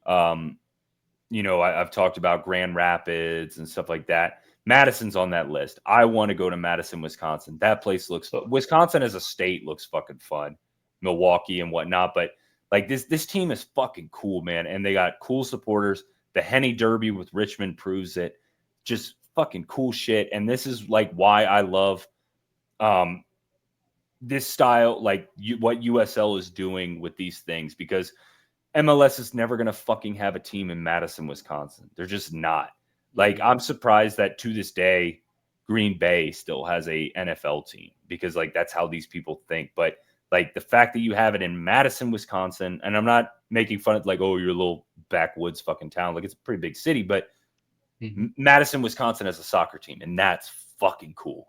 B: I've talked about Grand Rapids and stuff like that. Madison's on that list. I want to go to Madison, Wisconsin. That place Wisconsin as a state looks fucking fun. Milwaukee and whatnot. But like this team is fucking cool, man. And they got cool supporters. The Henny Derby with Richmond proves it. Just fucking cool shit. And this is like why I love this style, like what USL is doing with these things, because MLS is never going to fucking have a team in Madison, Wisconsin. They're just not. Like, I'm surprised that to this day, Green Bay still has a NFL team, because like that's how these people think. But like the fact that you have it in Madison, Wisconsin, and I'm not making fun of like, oh, you're a little backwoods fucking town. Like, it's a pretty big city, but Madison, Wisconsin has a soccer team, and that's fucking cool.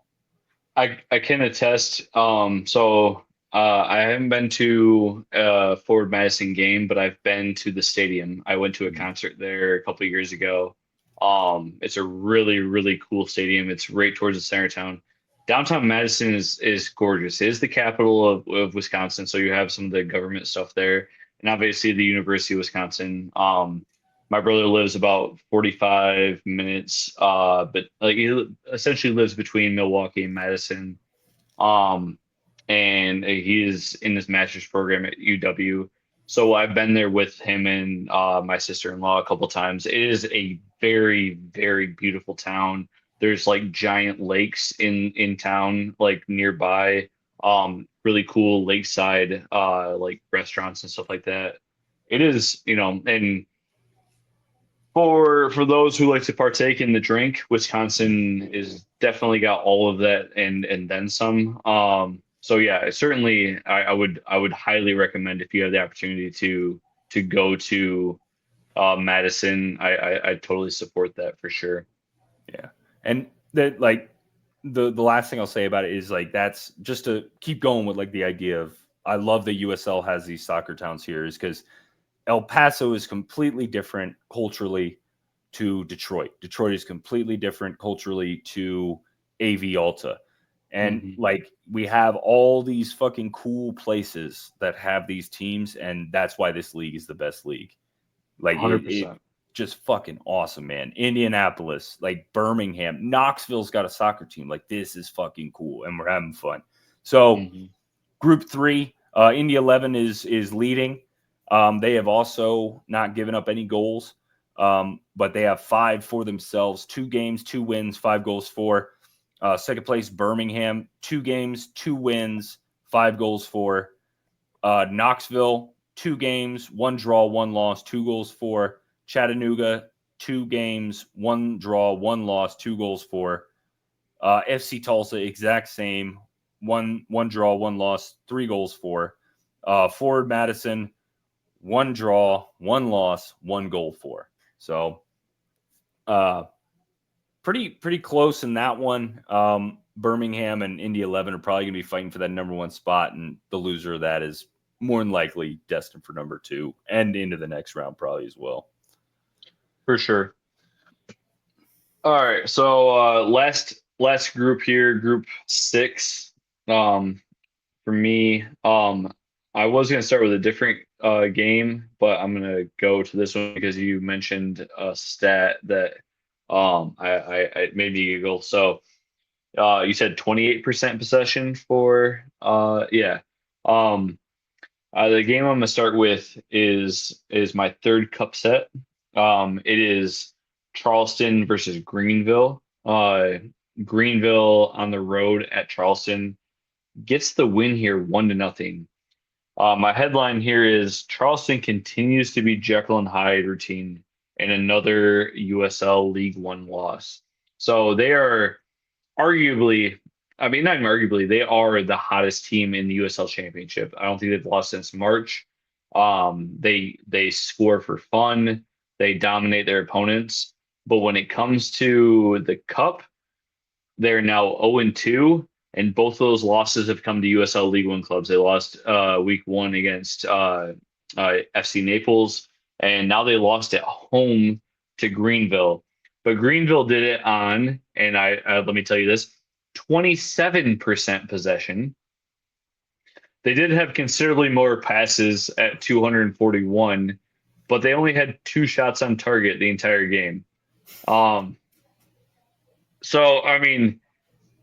A: I can attest. I haven't been to a Forward Madison game, but I've been to the stadium. I went to a concert there a couple of years ago. It's a really, really cool stadium. It's right towards the center of town. Downtown Madison is gorgeous. It is the capital of Wisconsin, so you have some of the government stuff there, and obviously the University of Wisconsin. My brother lives about 45 minutes, but like he essentially lives between Milwaukee and Madison. Um, and he is in his master's program at UW. So I've been there with him and my sister-in-law a couple times. It is a very, very beautiful town. There's like giant lakes in town, like nearby. Really cool lakeside like restaurants and stuff like that. It is, and for those who like to partake in the drink, Wisconsin is definitely got all of that and then some. So yeah, certainly I would highly recommend, if you have the opportunity to go to Madison. I totally support that for sure.
B: Yeah. And that, like, the last thing I'll say about it is like, that's just to keep going with like the idea of, I love that USL has these soccer towns here, is because El Paso is completely different culturally to Detroit. Detroit is completely different culturally to AV Alta. And like, we have all these fucking cool places that have these teams, and that's why this league is the best league. Like,
A: 100%.
B: just fucking awesome, man. Indianapolis, like Birmingham, Knoxville's got a soccer team. Like, this is fucking cool, and we're having fun. So, Group 3, Indy 11 is leading. They have also not given up any goals, but they have 5 for themselves. 2 games, 2 wins, 5 goals for. Second place, Birmingham, 2 games, 2 wins, 5 goals for. Knoxville, 2 games, 1 draw, 1 loss, 2 goals for. Chattanooga, 2 games, 1 draw, 1 loss, 2 goals for. FC Tulsa, exact same, one draw, 1 loss, 3 goals for. Forward Madison, 1 draw, 1 loss, 1 goal for. So, pretty close in that one. Birmingham and Indy 11 are probably going to be fighting for that number 1 spot, and the loser of that is more than likely destined for number 2 and into the next round probably as well.
A: For sure. All right, so last group here, group six. Um, for me, I was gonna start with a different game, but I'm gonna go to this one because you mentioned a stat that I made me giggle. So you said 28% possession for yeah. Um, the game I'm gonna start with is my third cup set. It is Charleston versus Greenville. Greenville on the road at Charleston gets the win here 1-0. My headline here is Charleston continues to be Jekyll and Hyde routine and another USL League One loss. So they are arguably, I mean, not even arguably, they are the hottest team in the USL Championship. I don't think they've lost since March. They score for fun. They dominate their opponents. But when it comes to the cup, they're now 0-2, and both of those losses have come to USL League One clubs. They lost week one against FC Naples, and now they lost at home to Greenville. But Greenville did it on, and I let me tell you this, 27% possession. They did have considerably more passes at 241, but they only had two shots on target the entire game. Um, so I mean,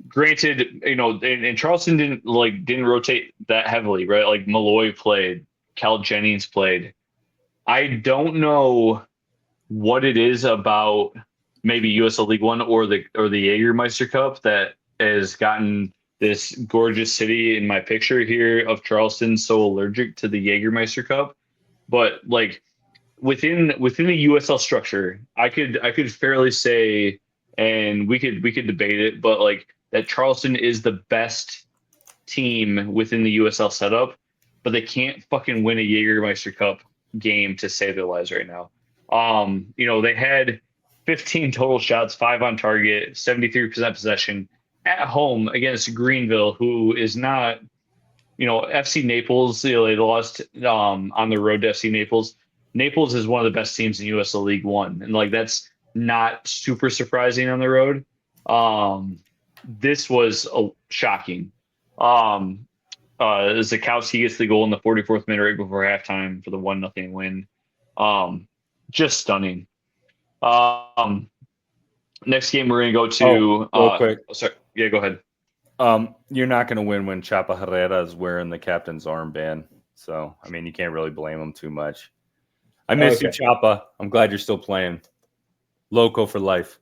A: granted, and Charleston didn't rotate that heavily, right? Like Malloy played, Cal Jennings played. I don't know what it is about maybe USL League One or the Jaegermeister Cup that has gotten this gorgeous city in my picture here of Charleston so allergic to the Jaegermeister Cup. But like within the USL structure, I could fairly say, and we could debate it, but like that Charleston is the best team within the USL setup, but they can't fucking win a Jägermeister Cup game to save their lives right now. They had 15 total shots, five on target, 73% possession at home against Greenville, who is not, FC Naples, they lost on the road to FC Naples. Naples is one of the best teams in USL League One, and like that's not super surprising on the road. This was shocking. Um, Zakowski gets the goal in the 44th minute right before halftime for the 1-0 win. Um, just stunning. Um, Next game we're gonna go
B: Oh,
A: to.
B: real quick.
A: Sorry, yeah, go ahead.
B: You're not going to win when Chapa Herrera is wearing the captain's armband. So, I mean, you can't really blame him too much. I miss you,
A: Okay,
B: Chapa. I'm glad you're still playing. Loco for life.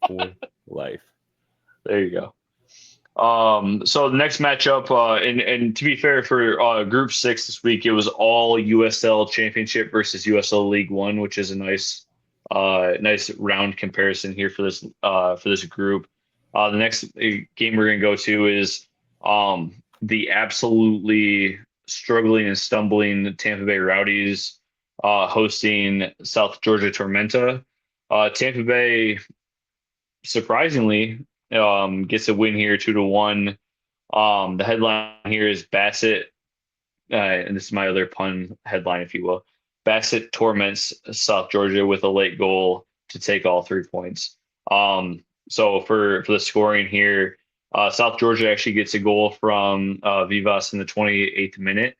B: For life.
A: there you go. So the next matchup, and to be fair, for Group Six this week, it was all USL Championship versus USL League One, which is a nice round comparison here for this group. The next game we're gonna go to is the absolutely struggling and stumbling Tampa Bay Rowdies hosting South Georgia Tormenta. Tampa Bay surprisingly gets a win here 2-1. The headline here is Bassett, and this is my other pun headline, if you will. Bassett torments South Georgia with a late goal to take all 3 points. So for the scoring here, South Georgia actually gets a goal from Vivas in the 28th minute,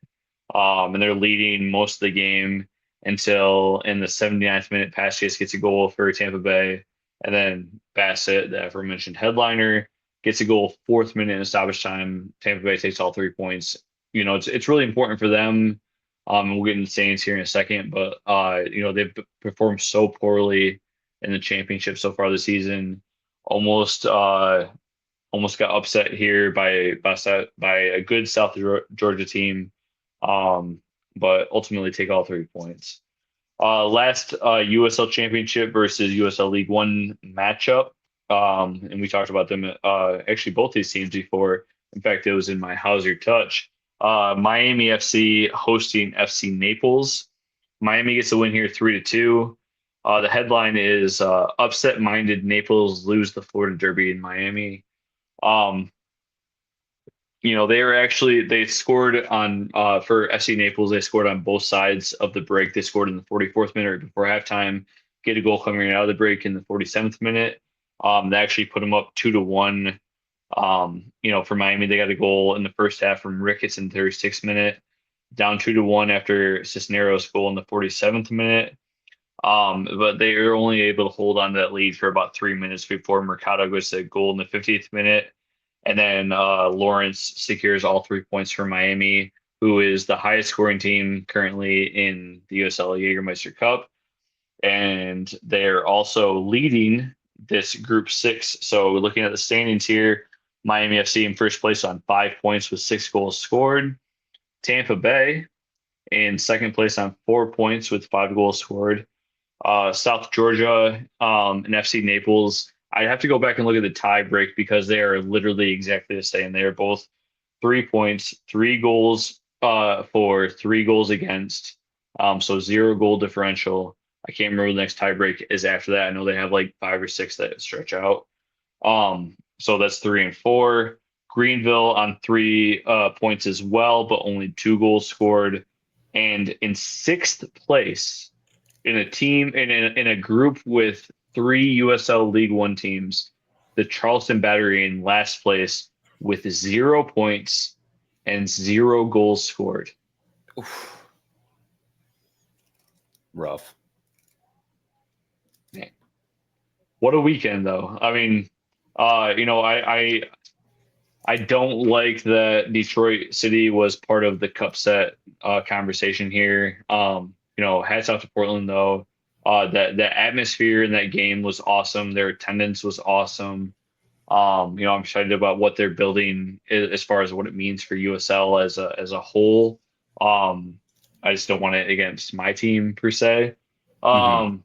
A: and they're leading most of the game until in the 79th minute, Passius gets a goal for Tampa Bay, and then Bassett, the aforementioned headliner, gets a goal fourth minute in stoppage time. Tampa Bay takes all 3 points. It's really important for them. We'll get into Saints here in a second, but they've performed so poorly in the championship so far this season. Almost got upset here by a good South Georgia team, um, but ultimately take all 3 points. Last USL Championship versus USL League One matchup, and we talked about them. Actually, both these teams before. In fact, it was in my How's Your Touch. Miami FC hosting FC Naples. Miami gets a win here 3-2. The headline is upset-minded Naples lose the Florida Derby in Miami. Um, they scored on for FC Naples. They scored on both sides of the break. They scored in the 44th minute before halftime, get a goal coming out of the break in the 47th minute. They actually put them up 2-1. For Miami, they got a goal in the first half from Ricketts in the 36th minute, down 2-1 after Cisneros' goal in the 47th minute. But they were only able to hold on to that lead for about 3 minutes before Mercado goes to goal in the 50th minute. And then Lawrence secures all 3 points for Miami, who is the highest scoring team currently in the USL Jaegermeister Cup. And they're also leading this group six. So looking at the standings here, Miami FC in first place on 5 points with 6 goals scored. Tampa Bay in second place on 4 points with 5 goals scored. South Georgia and FC Naples. I have to go back and look at the tie break because they are literally exactly the same. They are both 3 points, 3 goals for 3 goals against. So 0 goal differential. I can't remember the next tie break is after that. I know they have like 5 or 6 that stretch out. So that's 3 and 4. Greenville on 3 points as well, but only 2 goals scored. And in sixth place, in a team in a group with 3 USL League One teams, the Charleston Battery in last place with 0 points and 0 goals scored.
B: Oof. Rough.
A: Man. What a weekend, though. I mean, I don't like that Detroit City was part of the cup set conversation here. Hats off to Portland though. That the atmosphere in that game was awesome. Their attendance was awesome. I'm excited about what they're building as far as what it means for USL as a whole. I just don't want it against my team per se.
B: Mm-hmm.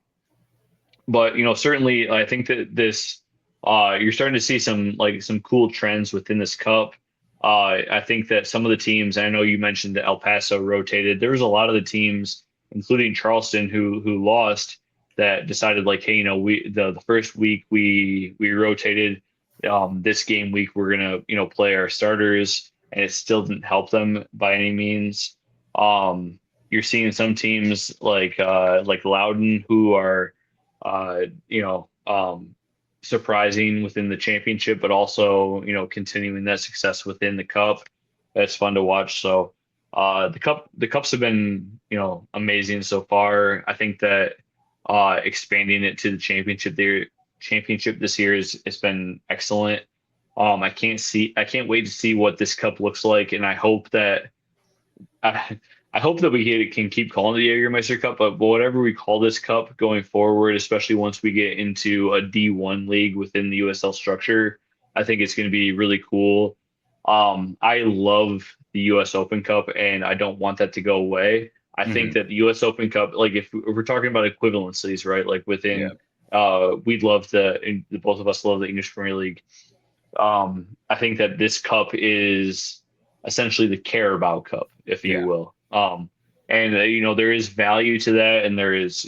A: But certainly I think that this you're starting to see some cool trends within this cup. I think that some of the teams, I know you mentioned that El Paso rotated. There was a lot of the teams, including Charleston, who lost, that decided like, hey, we the first week we rotated. This game week we're gonna play our starters, and it still didn't help them by any means. You're seeing some teams like Loudon who are uh, you know, surprising within the championship, but also, continuing that success within the cup. That's fun to watch. So, the cups have been, amazing so far. I think that expanding it to the championship this year is it's been excellent. I can't wait to see what this cup looks like, and I hope that can keep calling the Jägermeister Cup, but whatever we call this cup going forward, especially once we get into a D1 league within the USL structure, I think it's going to be really cool. I love the US Open Cup, and I don't want that to go away. I think
B: Mm-hmm.
A: that the US Open Cup, like if we're talking about equivalencies, right? Like
B: Yeah.
A: within, we'd love both of us love the English Premier League. I think that this cup is essentially the Carabao Cup, if you
B: Yeah.
A: will. And there is value to that, and there is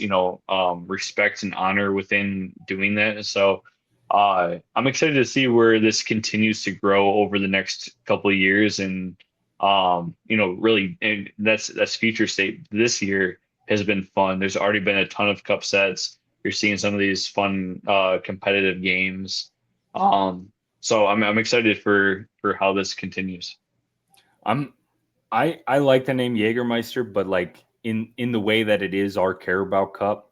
A: respect and honor within doing that. So I'm excited to see where this continues to grow over the next couple of years, and really, and that's future state. This year has been fun. There's already been a ton of cup sets. You're seeing some of these fun competitive games. So I'm excited for how this continues.
B: I'm I like the name Jägermeister, but like in the way that it is our Carabao Cup,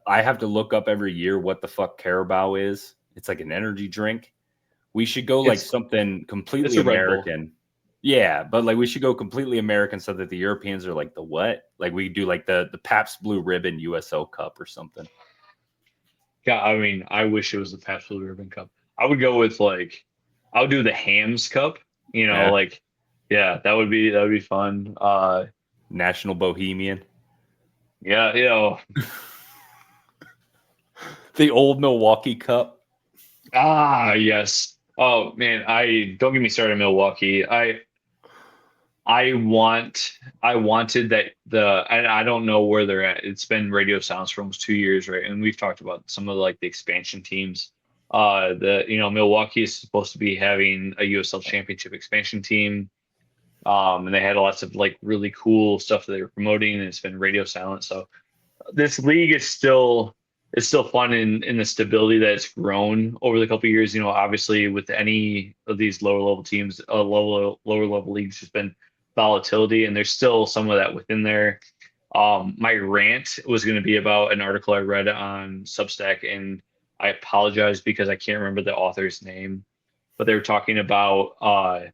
B: I have to look up every year what the fuck Carabao is. It's like an energy drink. We should go like
A: It's
B: something
A: it's
B: completely
A: a Red Bull.
B: American. Yeah, but like we should go completely American so that the Europeans are like the what? Like we do like the Pabst Blue Ribbon USL Cup or something.
A: Yeah, I mean, I wish it was the Pabst Blue Ribbon Cup. I would go with I would do the Hams Cup.
B: Yeah,
A: Yeah, that would be fun.
B: National Bohemian,
A: Yeah,
B: the old Milwaukee Cup.
A: yes. Oh man, I don't get me started on Milwaukee. I wanted that I don't know where they're at. It's been radio silence for almost 2 years, right? And we've talked about some of the expansion teams. Milwaukee is supposed to be having a USL Championship expansion team. And they had lots of really cool stuff that they were promoting, and it's been radio silent. So this league is still it's still fun in the stability that it's grown over the couple of years. Obviously with any of these lower level teams, lower level leagues, there's been volatility, and there's still some of that within there. My rant was going to be about an article I read on Substack, and I apologize because I can't remember the author's name, but they were talking about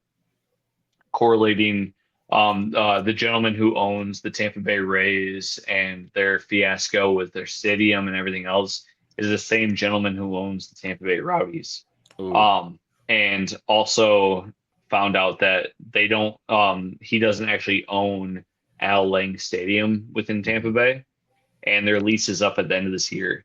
A: correlating the gentleman who owns the Tampa Bay Rays and their fiasco with their stadium and everything else is the same gentleman who owns the Tampa Bay Rowdies.
B: Ooh.
A: And also found out that he doesn't actually own Al Lang Stadium within Tampa Bay, and their lease is up at the end of this year,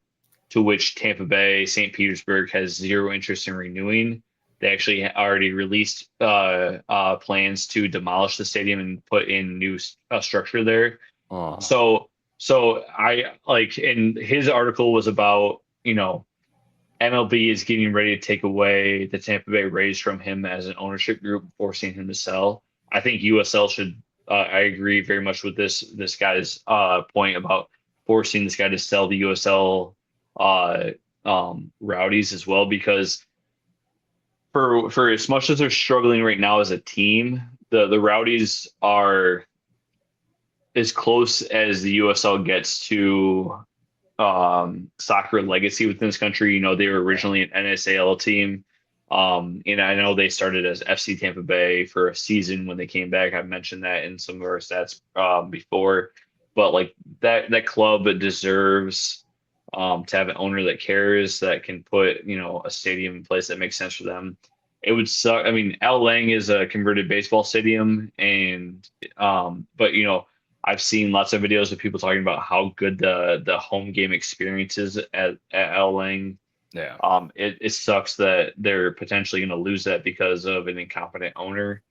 A: to which Tampa Bay, St. Petersburg has zero interest in renewing. They actually already released plans to demolish the stadium and put in new structure there.
B: Oh.
A: So I like, and his article was about, MLB is getting ready to take away the Tampa Bay Rays from him as an ownership group, forcing him to sell. I think USL should. I agree very much with this guy's point about forcing this guy to sell the USL Rowdies as well, because for as much as they're struggling right now as a team, the Rowdies are as close as the USL gets to soccer legacy within this country. They were originally an NSAL team. And I know they started as FC Tampa Bay for a season when they came back. I've mentioned that in some of our stats before, but like that club deserves to have an owner that cares, that can put a stadium in place that makes sense for them. It would suck. I mean, Al Lang is a converted baseball stadium, and but I've seen lots of videos of people talking about how good the home game experience is at Al Lang.
B: Yeah.
A: It sucks that they're potentially going to lose that because of an incompetent owner.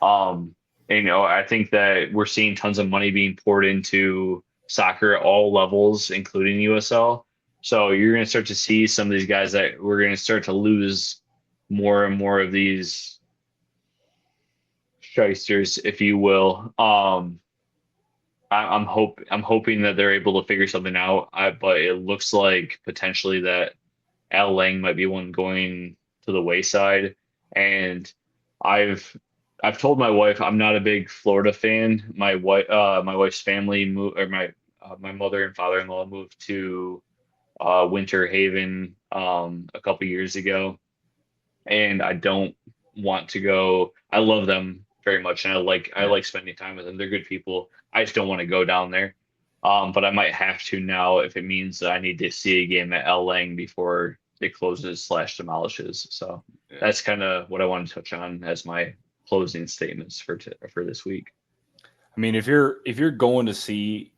A: And, I think that we're seeing tons of money being poured into soccer at all levels, including USL. So you're going to start to see some of these guys that we're going to start to lose more and more of these shysters, if you will. I'm hoping that they're able to figure something out. But it looks like potentially that Al Lang might be one going to the wayside. And I've told my wife I'm not a big Florida fan. My wife's family moved, or my mother and father-in-law moved to Winter Haven a couple years ago, and I don't want to go. I love them very much, and I like spending time with them. They're good people. I just don't want to go down there. But I might have to now if it means that I need to see a game at L Lang before it closes / demolishes. So that's kind of what I want to touch on as my closing statements for this week.
B: I mean, if you're going to see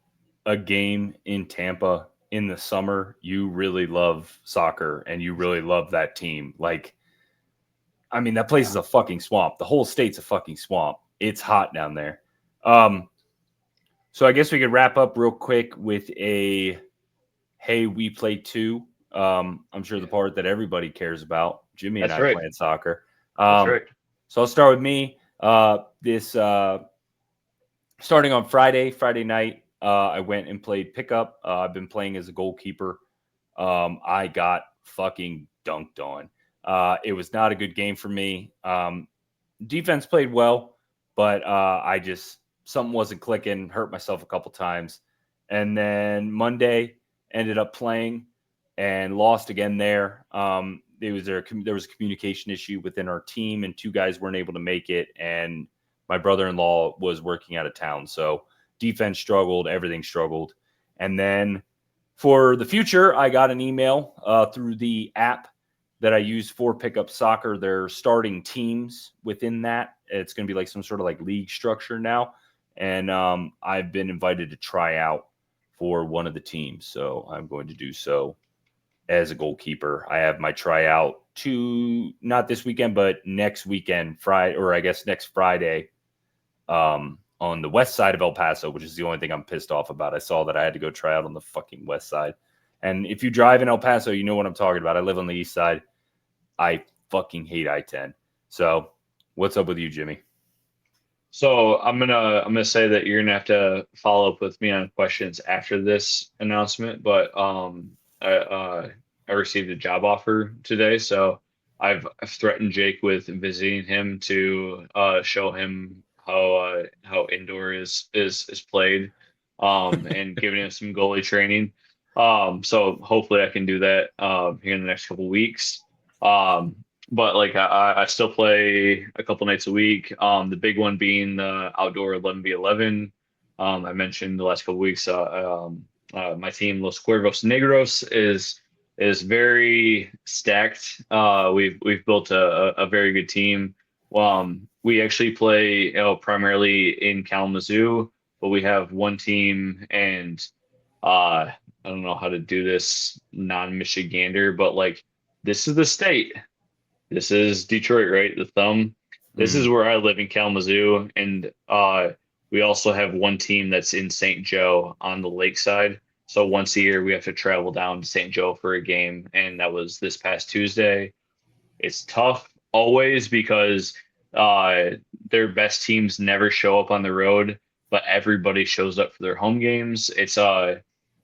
B: a game in Tampa in the summer, you really love soccer and you really love that team. Like, I mean, that place is a fucking swamp. The whole state's a fucking swamp. It's hot down there. So I guess we could wrap up real quick with a, hey, we play too. I'm sure the part that everybody cares about. Jimmy and
A: That's
B: I
A: right.
B: playing soccer.
A: That's right.
B: So I'll start with me. Starting on Friday night, I went and played pickup. I've been playing as a goalkeeper. I got fucking dunked on. It was not a good game for me. Defense played well, but something wasn't clicking, hurt myself a couple times. And then Monday ended up playing and lost again there. There was a communication issue within our team, and two guys weren't able to make it. And my brother-in-law was working out of town. So defense struggled, everything struggled. And then for the future, I got an email through the app that I use for Pickup Soccer. They're starting teams within that. It's going to be like some sort of like league structure now. And I've been invited to try out for one of the teams. So I'm going to do so as a goalkeeper. I have my tryout not this weekend, but next weekend, Friday, or I guess next Friday, on the west side of El Paso, which is the only thing I'm pissed off about. I saw that I had to go try out on the fucking west side. And if you drive in El Paso, you know what I'm talking about. I live on the east side. I fucking hate I-10. So what's up with you, Jimmy?
A: So I'm gonna say that you're gonna have to follow up with me on questions after this announcement. But I received a job offer today, so I've threatened Jake with visiting him to show him how indoor is played, and giving him some goalie training. So hopefully I can do that here in the next couple weeks. Um, but like I still play a couple nights a week. The big one being the outdoor 11v11. I mentioned the last couple weeks. My team Los Cuervos Negros is very stacked. We've built a very good team. We actually play primarily in Kalamazoo, but we have one team, and I don't know how to do this non-Michigander, but like this is the state. This is Detroit, right? The thumb. This is
B: Mm.
A: where I live in Kalamazoo, and we also have one team that's in St. Joe on the lakeside. So once a year, we have to travel down to St. Joe for a game, and that was this past Tuesday. It's tough always because uh, their best teams never show up on the road, but everybody shows up for their home games. They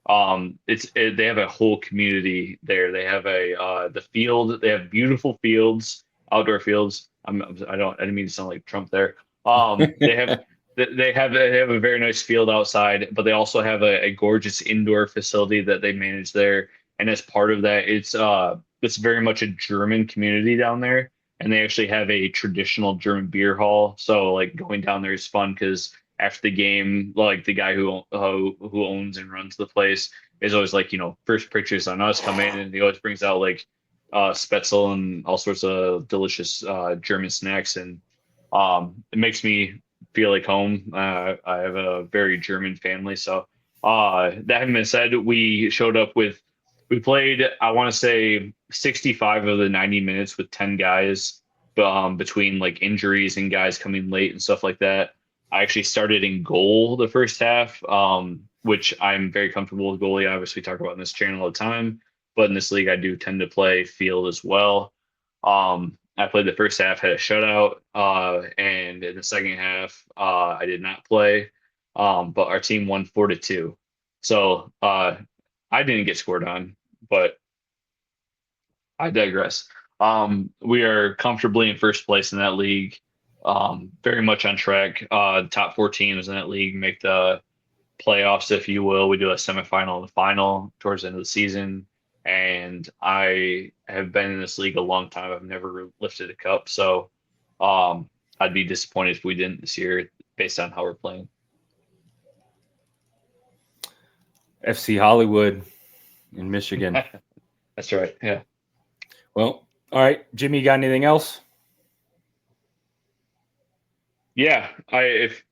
A: have a whole community there. They have the field. They have beautiful fields, outdoor fields. I didn't mean to sound like Trump there. They have a very nice field outside, but they also have a gorgeous indoor facility that they manage there. And as part of that, it's very much a German community down there, and they actually have a traditional German beer hall. So like going down there is fun because after the game, like the guy who owns and runs the place is always like, first pictures on us come in, and he always brings out like Spetzel and all sorts of delicious German snacks, and it makes me feel like home. I have a very German family, so that having been said, we played, I want to say 65 of the 90 minutes with 10 guys, between like injuries and guys coming late and stuff like that. I actually started in goal the first half, which I'm very comfortable with goalie. I obviously talk about in this channel all the time, but in this league, I do tend to play field as well. I played the first half, had a shutout, and in the second half, I did not play, but our team won 4-2. So I didn't get scored on, but I digress. We are comfortably in first place in that league, very much on track. The top four teams in that league make the playoffs, if you will. We do a semifinal and a final towards the end of the season. And I have been in this league a long time. I've never lifted a cup. So I'd be disappointed if we didn't this year based on how we're playing.
B: FC Hollywood in Michigan.
A: That's right. Yeah.
B: Well, all right. Jimmy, you got anything else?
A: Yeah. If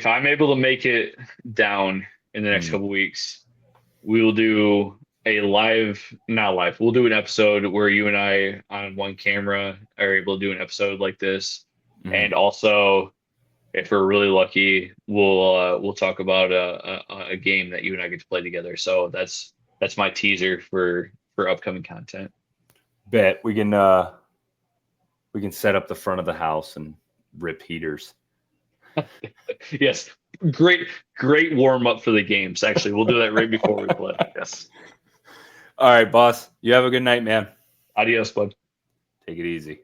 A: I'm able to make it down in the next couple weeks, we will do we'll do an episode where you and I on one camera are able to do an episode like this. And also, if we're really lucky, we'll talk about a game that you and I get to play together. So that's my teaser for upcoming content.
B: Bet we can set up the front of the house and rip heaters.
A: Yes. Great warm up for the games. Actually, we'll do that right before we play. Yes.
B: All right, boss. You have a good night, man.
A: Adios, bud.
B: Take it easy.